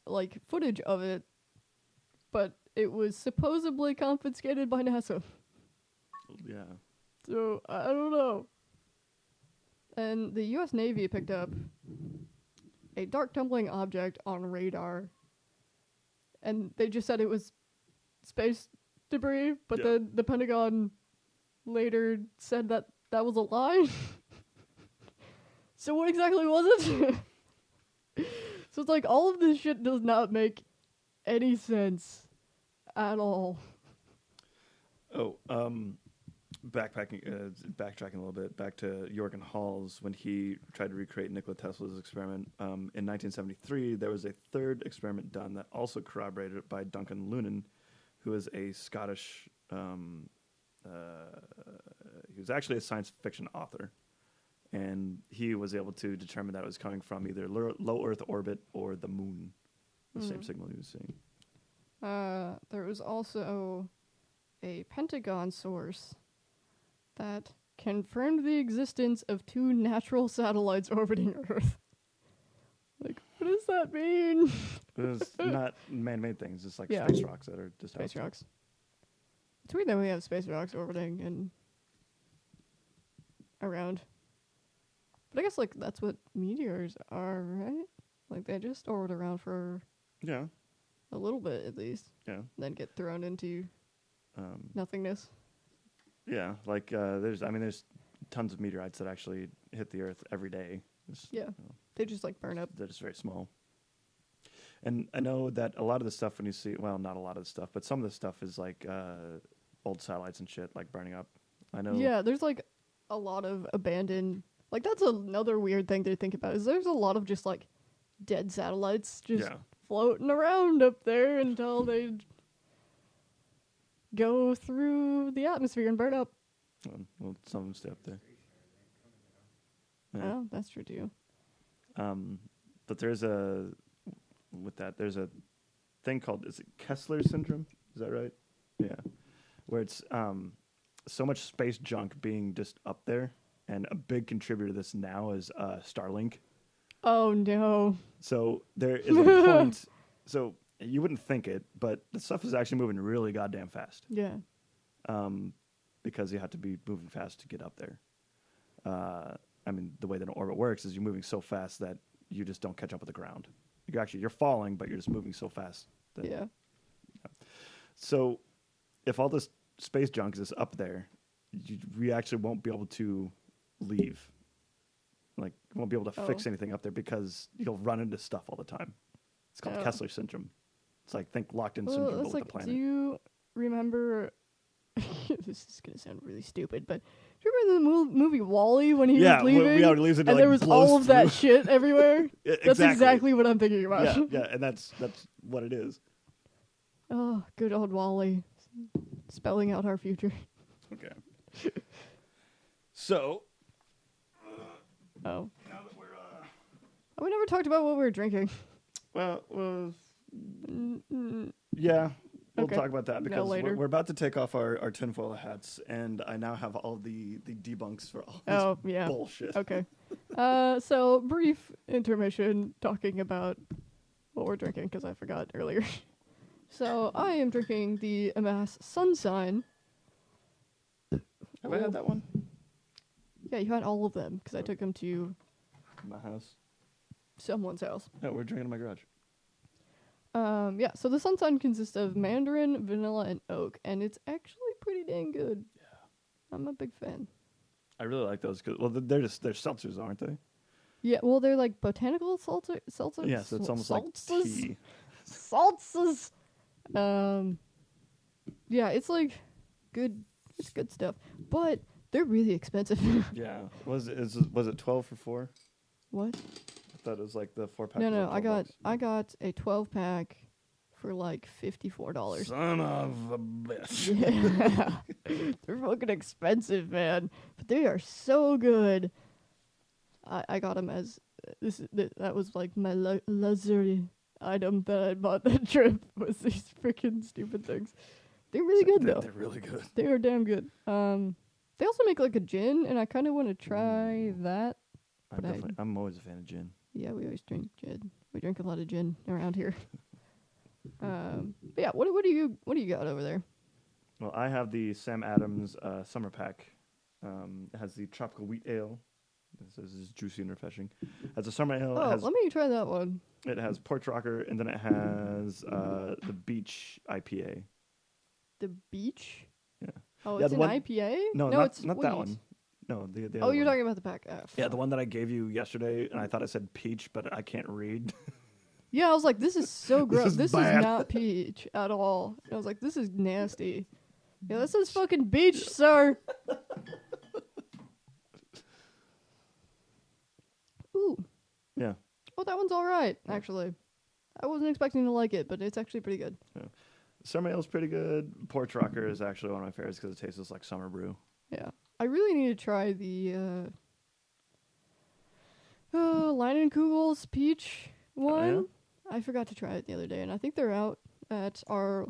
like footage of it, but it was supposedly confiscated by NASA. Yeah. So I don't know. And the U.S. Navy picked up a dark tumbling object on radar, and they just said it was space debris. But Yeah. then the Pentagon later said that that was a lie. So what exactly was it? So it's like all of this shit does not make any sense at all. Oh, backtracking a little bit, back to Jorgen Hals when he tried to recreate Nikola Tesla's experiment. In 1973, there was a third experiment done that also corroborated it by Duncan Lunan, who is a Scottish. He was actually a science fiction author, and he was able to determine that it was coming from either low Earth orbit or the moon, the same signal he was seeing. There was also a Pentagon source that confirmed the existence of 2 natural satellites orbiting Earth. Like, what does that mean? It's not man-made things. It's like Yeah. space rocks that are just Space outside. rocks. It's weird that we have space rocks orbiting and around. But I guess, like, that's what meteors are, right? Like, they just orbit around for Yeah, a little bit, at least, yeah, then get thrown into um, nothingness. yeah. Like there's tons of meteorites that actually hit the Earth every day. It's, Yeah. They just, like, burn up. they're just very small. And I know that a lot of the stuff when you see, well, not a lot of the stuff, but some of the stuff is like old satellites and shit, like burning up. I know. Yeah, there's, like, a lot of abandoned... Like, that's another weird thing to think about, is there's a lot of just, like, dead satellites just Yeah. floating around up there until they go through the atmosphere and burn up. Well, some of them stay up there. Yeah. Oh, that's true, too. But there's a thing called, is it Kessler syndrome? Is that right? Yeah. Where it's so much space junk being just up there, and a big contributor to this now is Starlink. Oh, no. So there is a point, so you wouldn't think it, but the stuff is actually moving really goddamn fast. Yeah. Because you have to be moving fast to get up there. I mean, the way that an orbit works is you're moving so fast that you just don't catch up with the ground. You're falling, but you're just moving so fast. That, Yeah. So if all this space junk is up there, we actually won't be able to leave. Like, you won't be able to fix Oh. anything up there because you'll run into stuff all the time. It's called Oh. Kessler syndrome. It's like, think locked-in Well, syndrome, but that's with like, the planet. do you remember... this is going to sound really stupid, but do you remember the movie WALL-E when he Yeah, was leaving? he leaves it, and like, there was blows all of that through. shit everywhere? Yeah, That's exactly what I'm thinking about. Yeah, yeah, and that's what it is. Oh, good old WALL-E. Spelling out our future. Okay. So, Oh. now that we're Oh, we never talked about what we were drinking. well, Mm-mm. yeah, we'll Okay. talk about that No, because later. we're about to take off our tinfoil hats, and I now have all the debunks for all this Oh, yeah. bullshit. Okay. So, brief intermission talking about what we're drinking, because I forgot earlier. So, I am drinking the Amass Sunshine. Have I had that one? Yeah, you had all of them, because I took them to In my house. someone's house. No, we're drinking in my garage. Yeah, so the Sunshine consists of mandarin, vanilla, and oak, and it's actually pretty dang good. Yeah. I'm a big fan. I really like those because they're seltzers, aren't they? Yeah, well, they're like botanical seltzers. Yeah, so it's almost like tea. Salsas. Yeah, it's like good. It's good stuff, but they're really expensive. Yeah. Was it 12 for 4? What? I thought it was like the 4-pack. No, was no. like $12. I got a 12-pack for like $54. Son of a bitch. Yeah, they're fucking expensive, man. But they are so good. I got them as that was like my luxury item that I bought that trip was these freaking stupid things. They're really good though. They're really good. They are damn good. They also make like a gin, and I kind of want to try that. I'm always a fan of gin. Yeah, we always drink gin. We drink a lot of gin around here. But yeah, what do you got over there? Well, I have the Sam Adams summer pack. It has the tropical wheat ale. This is juicy and refreshing. As a summer ale, Oh, let me try that one. it has Porch Rocker, and then it has the Beach IPA. The beach? Yeah. Oh, Yeah, it's the an one- IPA? No, it's not that wheat. one. No, the Oh, other you're one. talking about the pack. Yeah, the one that I gave you yesterday, and I thought I said peach, but I can't read. Yeah, I was like, this is so gross. is This is bad. not peach at all. I was like, this is nasty. Yeah, this is fucking beach, sir. Ooh. Yeah. Oh, that one's all right, actually. I wasn't expecting to like it, but it's actually pretty good. Summer ale is pretty good. Porch Rocker is actually one of my favorites because it tastes just like summer brew. Yeah. I really need to try the Leinenkugel's peach one. yeah? I forgot to try it the other day, and I think they're out at our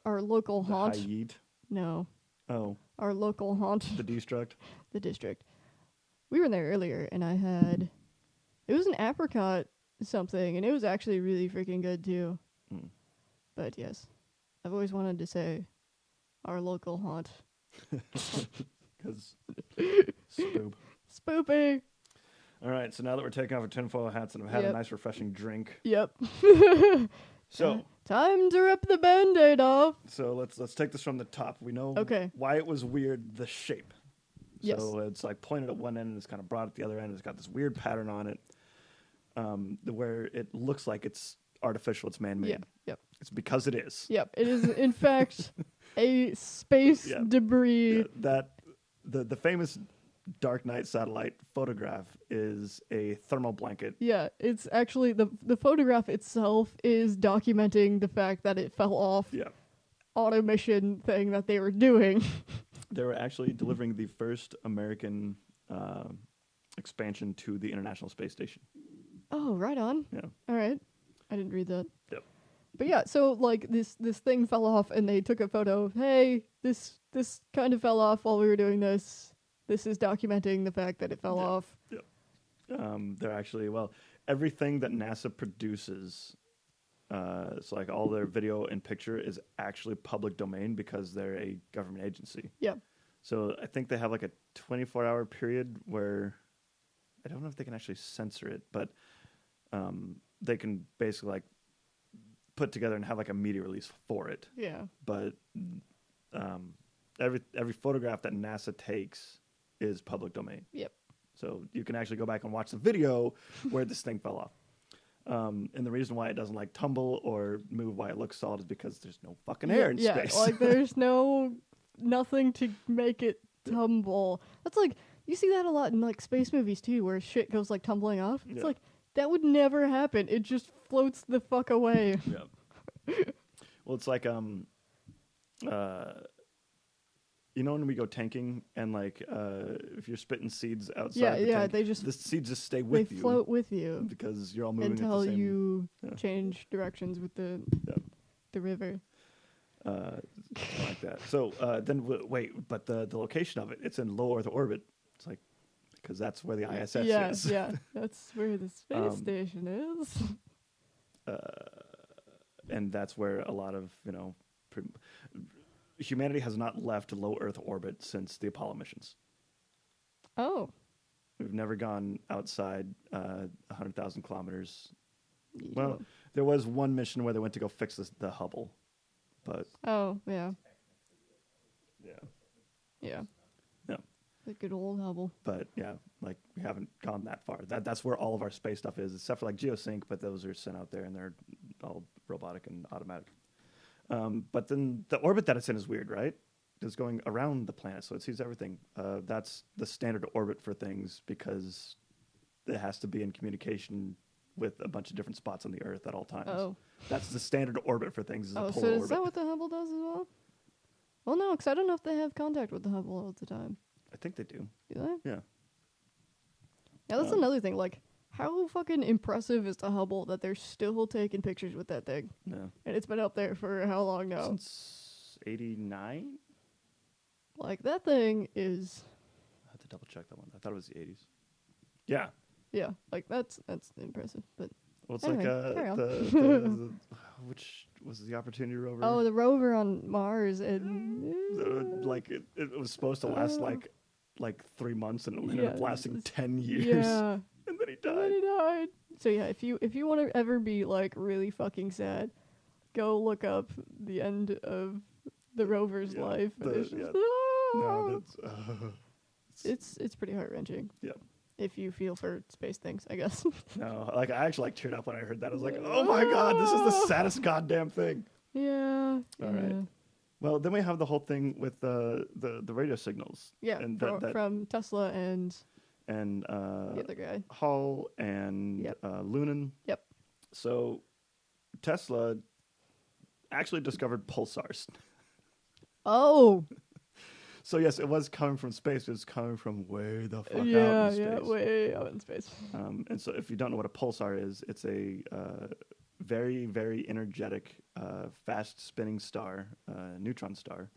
local The haunt. High Yeet. No, Oh, our local haunt, the Destruct. the district. We were there earlier, and it was an apricot something, and it was actually really freaking good too. Mm. But yes, I've always wanted to say our local haunt. Because spoop. Spoopy. All right, so now that we're taking off our tinfoil hats and I've had a Yep. nice refreshing drink, Yep. so Time to rip the Band-Aid off. let's take this from the top. We know Okay. why it was weird. The shape. Yes. So it's like pointed at one end and it's kind of broad at the other end. It's got this weird pattern on it, where it looks like it's artificial. It's man-made. Yeah. Yep. It's because it is. Yep. It is in fact a space Yeah. debris. Yeah, that the famous Dark Knight satellite photograph is a thermal blanket. Yeah, it's actually the photograph itself is documenting the fact that it fell off Yeah. auto mission thing that they were doing. They were actually delivering the first American expansion to the International Space Station. Oh, right on. Yeah. All right. I didn't read that. Yep. But yeah, so like this thing fell off and they took a photo of, hey, this kind of fell off while we were doing this. This is documenting the fact that it fell Yeah. off. They're actually, everything that NASA produces, so like all their video and picture is actually public domain because they're a government agency. Yeah. So I think they have like a 24-hour period where I don't know if they can actually censor it, but they can basically like put together and have like a media release for it. Yeah. But every photograph that NASA takes is public domain. Yep. So you can actually go back and watch the video where this thing fell off. And the reason why it doesn't like tumble or move, why it looks solid, is because there's no fucking air in space. Like there's nothing to make it tumble. That's like you see that a lot in like space movies too, where shit goes like tumbling off. It's Yeah. like that would never happen. It just floats the fuck away. Yeah. Well, it's like you know when we go tanking and like if you're spitting seeds outside Yeah, the yeah, tank, they just the seeds just stay they with you float with you because you're all moving until at the same you yeah. change directions with the river. like that. So then wait, but the location of it, it's in low Earth orbit. It's like because that's where the ISS Yeah, is. yeah, that's where the space station is. And that's where a lot of humanity has not left low Earth orbit since the Apollo missions. Oh, We've never gone outside 100,000 kilometers. yeah. Well, there was one mission where they went to go fix the Hubble, but Oh, yeah, yeah, yeah. no, The good old Hubble. but yeah, like we haven't gone that far. That's where all of our space stuff is, except for like Geosync, but those are sent out there and they're all robotic and automatic. But then the orbit that it's in is weird, right? It's going around the planet, so it sees everything. That's the standard orbit for things because it has to be in communication with a bunch of different spots on the Earth at all times. Oh. That's the standard orbit for things. Is a Oh, polar so is orbit. that what the Hubble does as well? Well, no, because I don't know if they have contact with the Hubble all the time. I think they do. Do they? Yeah. Yeah, that's another thing. Like, how fucking impressive is the Hubble that they're still taking pictures with that thing? No. And it's been up there for how long now? Since '89. Like, that thing is... I have to double check that one. I thought it was the '80s. Yeah. Yeah, like, that's impressive. But Well, it's Anyway, like carry on. the which was the Opportunity rover? oh, the rover on Mars and... Like it was supposed to last like 3 months, and it ended up Yeah, lasting it's- 10 years. Yeah. And then he And then died. he died. So yeah, if you want to ever be like really fucking sad, go look up the end of the rover's Yeah, life. And the- it's just, No, "Ah!" that's it's pretty heart wrenching. Yeah. If you feel for space things, I guess. no. Like I actually teared up when I heard that. I was like, oh my god, this is the saddest goddamn thing. yeah. All right. Well, then we have the whole thing with the radio signals. Yeah. And From Tesla and and the other guy. Hall and Yep. Lunan. Yep. So Tesla actually discovered pulsars. Oh. So yes, it was coming from space. It was coming from way the fuck Yeah. out in space. Yeah. Way out in space. And so if you don't know what a pulsar is, it's a very, very energetic, fast spinning star, neutron star,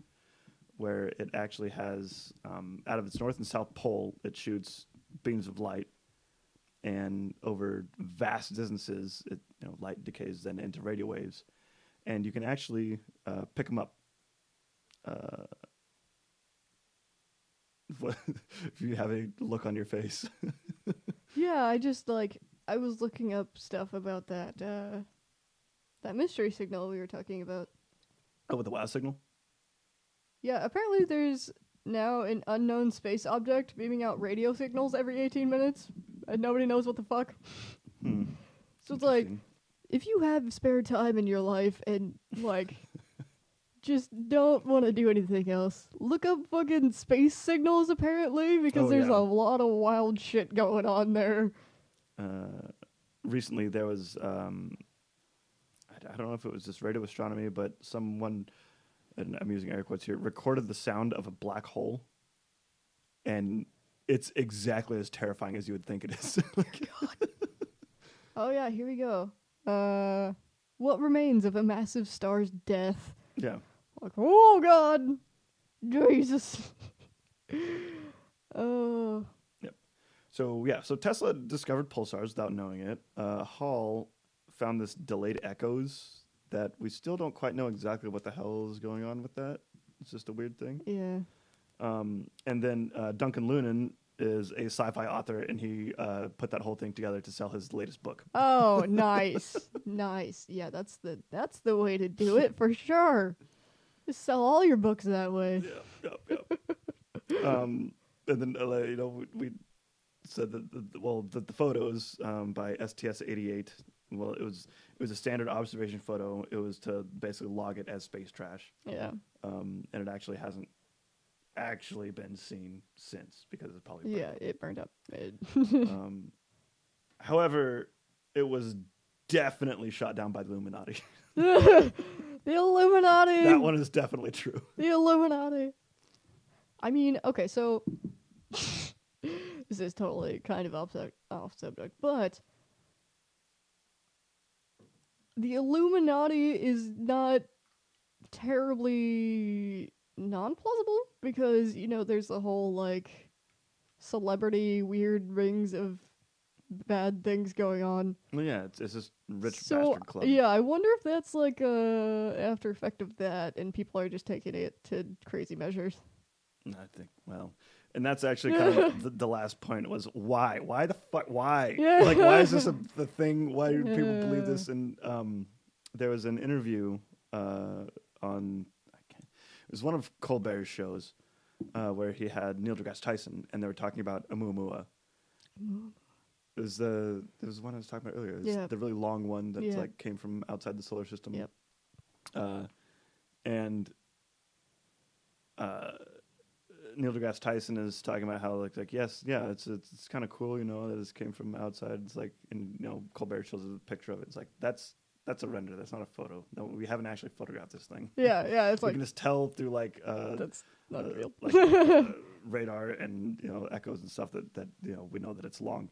where it actually has, out of its north and south pole, it shoots beams of light, and over vast distances, light decays then into radio waves, and you can actually pick them up. If you have a look on your face. Yeah, I was looking up stuff about that mystery signal we were talking about. Oh, with the WOW signal? Yeah, apparently there's now an unknown space object beaming out radio signals every 18 minutes, and nobody knows what the fuck. So it's like, Interesting. if you have spare time in your life and, like, just don't want to do anything else, look up fucking space signals, apparently, because Oh, there's yeah. a lot of wild shit going on there. Recently there was I don't know if it was just radio astronomy, but someone, and I'm using air quotes here, recorded the sound of a black hole, and it's exactly as terrifying as you would think it is. Oh yeah, here we go. What remains of a massive star's death? Yeah. Like, oh god, Jesus. Oh. So Tesla discovered pulsars without knowing it. Hall found this delayed echoes that we still don't quite know exactly what the hell is going on with that. It's just a weird thing. Yeah. And then Duncan Lunan is a sci-fi author, and he put that whole thing together to sell his latest book. Oh, nice, nice. Yeah, that's the way to do it for sure. Just sell all your books that way. Yep. And then we said that the photos by STS-88. Well, it was a standard observation photo. It was to basically log it as space trash. Yeah. And it actually hasn't actually been seen since because it's probably burned Yeah, up. it burned up. However, it was definitely shot down by the Illuminati. The Illuminati. That one is definitely true. The Illuminati. I mean, okay, so this is totally kind of off subject, but the Illuminati is not terribly non-plausible because, there's the whole, like, celebrity weird rings of bad things going on. Well, yeah, it's this rich So, bastard club. yeah, I wonder if that's like a after effect of that and people are just taking it to crazy measures. I think, and that's actually kind of the last point was why? Why the fuck? Why? Yeah. Like, why is this the thing? Why do people believe this? And there was an interview it was one of Colbert's shows where he had Neil deGrasse Tyson, and they were talking about Oumuamua. It was the one I was talking about earlier. It was Yeah. the really long one that Yeah. like came from outside the solar system. Yep. And Neil deGrasse Tyson is talking about how like yes, yeah, it's kind of cool, you know, that this came from outside. It's like, and you know, Colbert shows a picture of it. It's like that's a render. That's not a photo. No, we haven't actually photographed this thing. Yeah, it's We like can just tell through like that's not real. like radar and you know echoes and stuff that you know we know that it's long.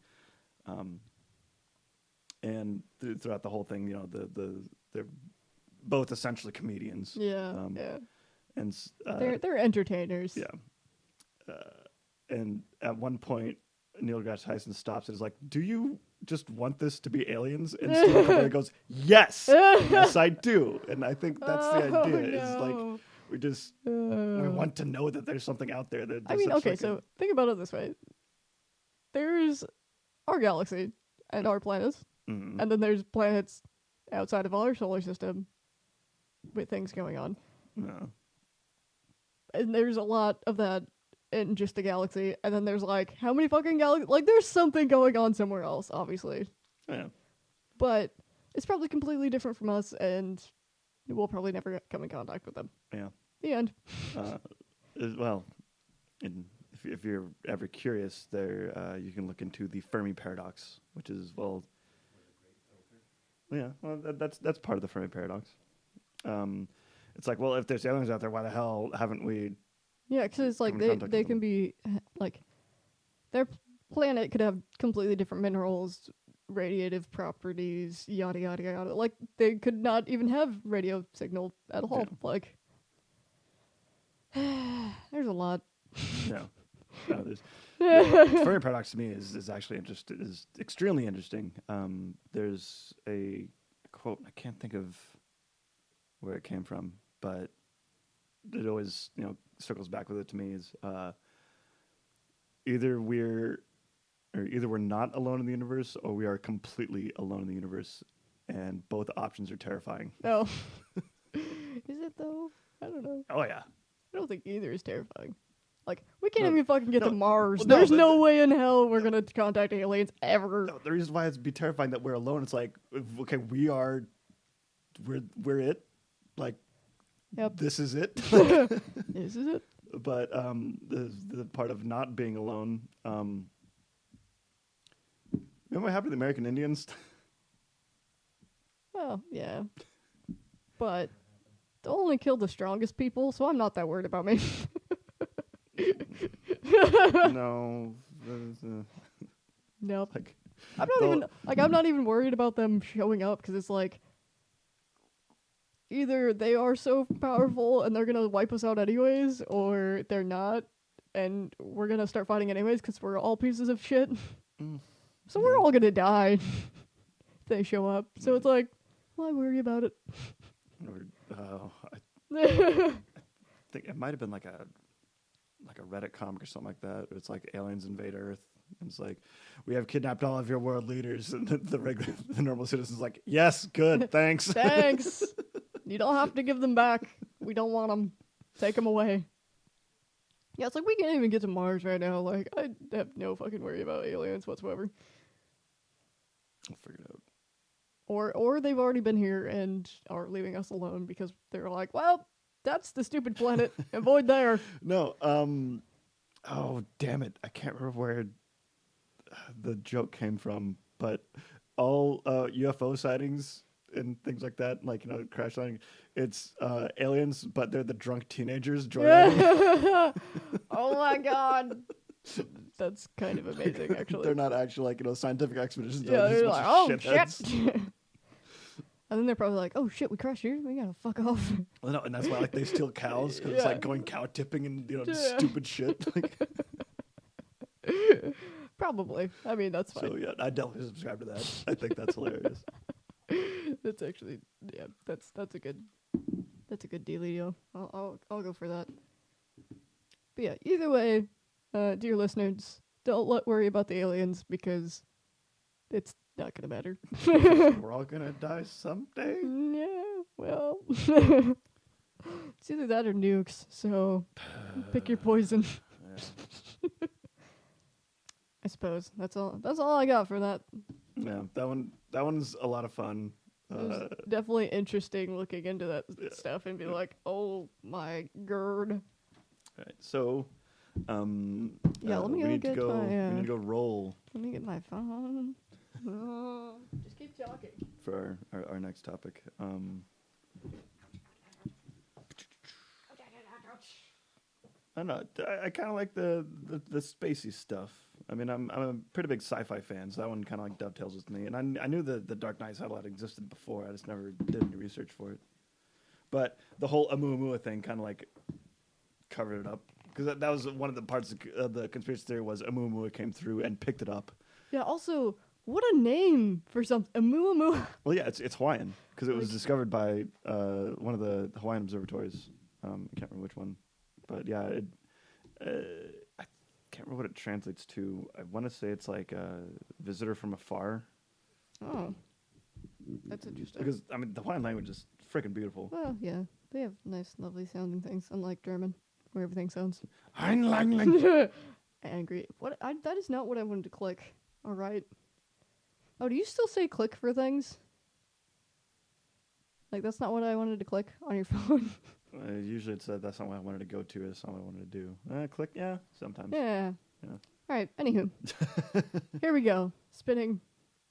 And throughout the whole thing, you know, they're both essentially comedians. Yeah, And they're entertainers. yeah. And at one point, Neil deGrasse Tyson stops and is like, "Do you just want this to be aliens?" And Stephen Colbert goes, "Yes, yes, I do." And I think that's the idea. Is like we just we want to know that there's something out there. That I mean, such okay, like so think about it this way: there's our galaxy and our planets, Mhm. and then there's planets outside of our solar system with things going on. Yeah. And there's a lot of that in just the galaxy, and then there's like how many fucking galaxies? Like there's something going on somewhere else, obviously, Yeah. but it's probably completely different from us, and we'll probably never come in contact with them. Yeah. The end. Well, and if you're ever curious, there you can look into the Fermi paradox, which is that's part of the Fermi paradox. It's like, well, if there's aliens out there, why the hell haven't we? Yeah, because it's like come in contact they with can be like their planet could have completely different minerals, radiative properties, yada yada yada. Like they could not even have radio signal at all. Yeah. Like there's a lot. Yeah. No, the Fermi paradox to me is actually is extremely interesting. There's a quote, I can't think of where it came from, but it always, you know, circles back with it to me is either we're not alone in the universe or we are completely alone in the universe, and both options are terrifying. No. Is it though? I don't know. Oh yeah. I don't think either is terrifying. Like, we can't No, even fucking get to no, Mars. well, no, There's but no way in hell we're gonna contact aliens ever. No, the reason why it'd be terrifying that we're alone, it's like, okay, we're it, like, Yep. this is it. This is it. But the part of not being alone, remember what happened to the American Indians? Well, yeah. But they'll only kill the strongest people, so I'm not that worried about me. No, Nope. like, I'm not even worried about them showing up because it's like either they are so powerful and they're gonna wipe us out anyways, or they're not, and we're gonna start fighting anyways because we're all pieces of shit. So we're all gonna die if they show up. So it's like, why worry about it? I think it might have been like a Reddit comic or something like that. It's like aliens invade Earth. And it's like, we have kidnapped all of your world leaders, and the normal citizens like, yes, good, thanks. Thanks. You don't have to give them back. We don't want them. Take them away. Yeah, it's like we can't even get to Mars right now. Like, I have no fucking worry about aliens whatsoever. I'll figure it out. Or they've already been here and are leaving us alone because they're like, well, that's the stupid planet. Avoid there. No, oh damn it, I can't remember where the joke came from, but all UFO sightings and things like that, like, you know, crash landing, it's aliens, but they're the drunk teenagers joining. Oh my god. That's kind of amazing, actually. They're not actually, like, you know, scientific expeditions. Yeah, they're they're just like, a bunch oh of shit. shitheads. And then they're probably like, oh shit, we crashed here. We gotta fuck off. Well, no, and that's why, like, they steal cows because it's Yeah. like going cow tipping and, you know, Yeah. stupid shit. Like, Probably. I mean, that's fine. so yeah, I definitely subscribe to that. I think that's hilarious. That's actually, yeah, that's a good dealio. I'll go for that. But yeah, either way, dear listeners, don't worry about the aliens because it's not gonna matter. We're all gonna die someday. Yeah, well, it's either that or nukes. So pick your poison. Yeah. I suppose that's all. That's all I got for that. Yeah, that one's a lot of fun. It was definitely interesting looking into that stuff and be like, oh my god. Right. So, Let me we go need to get go. my. We need to go roll Let me get my phone. Just keep talking. for our next topic. I don't know. I kind of like the spacey stuff. I mean, I'm a pretty big sci-fi fan, so that one kind of like dovetails with me. And I knew the Dark Knight satellite existed before. I just never did any research for it. But the whole Oumuamua thing kind of like covered it up, because that was one of the parts of the conspiracy theory was Oumuamua came through and picked it up. Yeah. Also, what a name for something. Oumuamua. Well, yeah, it's Hawaiian because it was discovered by one of the Hawaiian observatories. I can't remember which one, but yeah, I can't remember what it translates to. I want to say it's like a visitor from afar. Oh, that's interesting. Because I mean, the Hawaiian language is freaking beautiful. Well, yeah, they have nice, lovely sounding things, unlike German, where everything sounds angry. That is not what I wanted to click. All right. Oh, do you still say click for things? Like, that's not what I wanted to click on your phone. Usually it's that's not what I wanted to go to. It's not what I wanted to do. Click, yeah, sometimes. Yeah. Yeah. All right. Anywho, here we go. Spinning.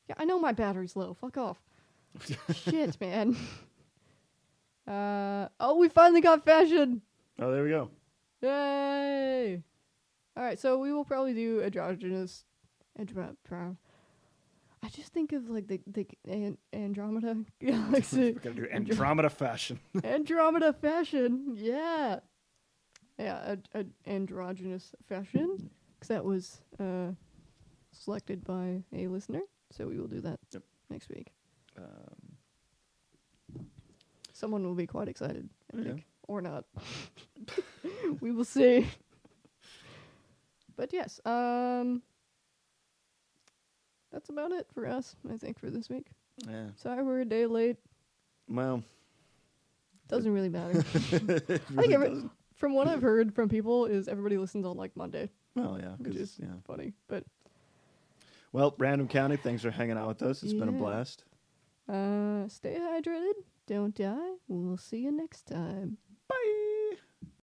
Yeah, I know my battery's low. Fuck off. Shit, man. We finally got fashion. Oh, there we go. Yay! All right, so we will probably do androgynous. I just think of like the Andromeda galaxy. We're gonna do Andromeda fashion. Andromeda fashion, yeah, androgynous fashion, because that was selected by a listener. So we will do that next week. Someone will be quite excited, I think, or not. We will see. But yes, that's about it for us, I think, for this week. Yeah. Sorry we're a day late. Well, doesn't really matter. It I think doesn't. from what I've heard from people is everybody listens on like Monday, Well, yeah, which is yeah. funny. But Well, Random County, thanks for hanging out with us. It's been a Yeah. blast. stay hydrated, don't die. We'll see you next time. Bye.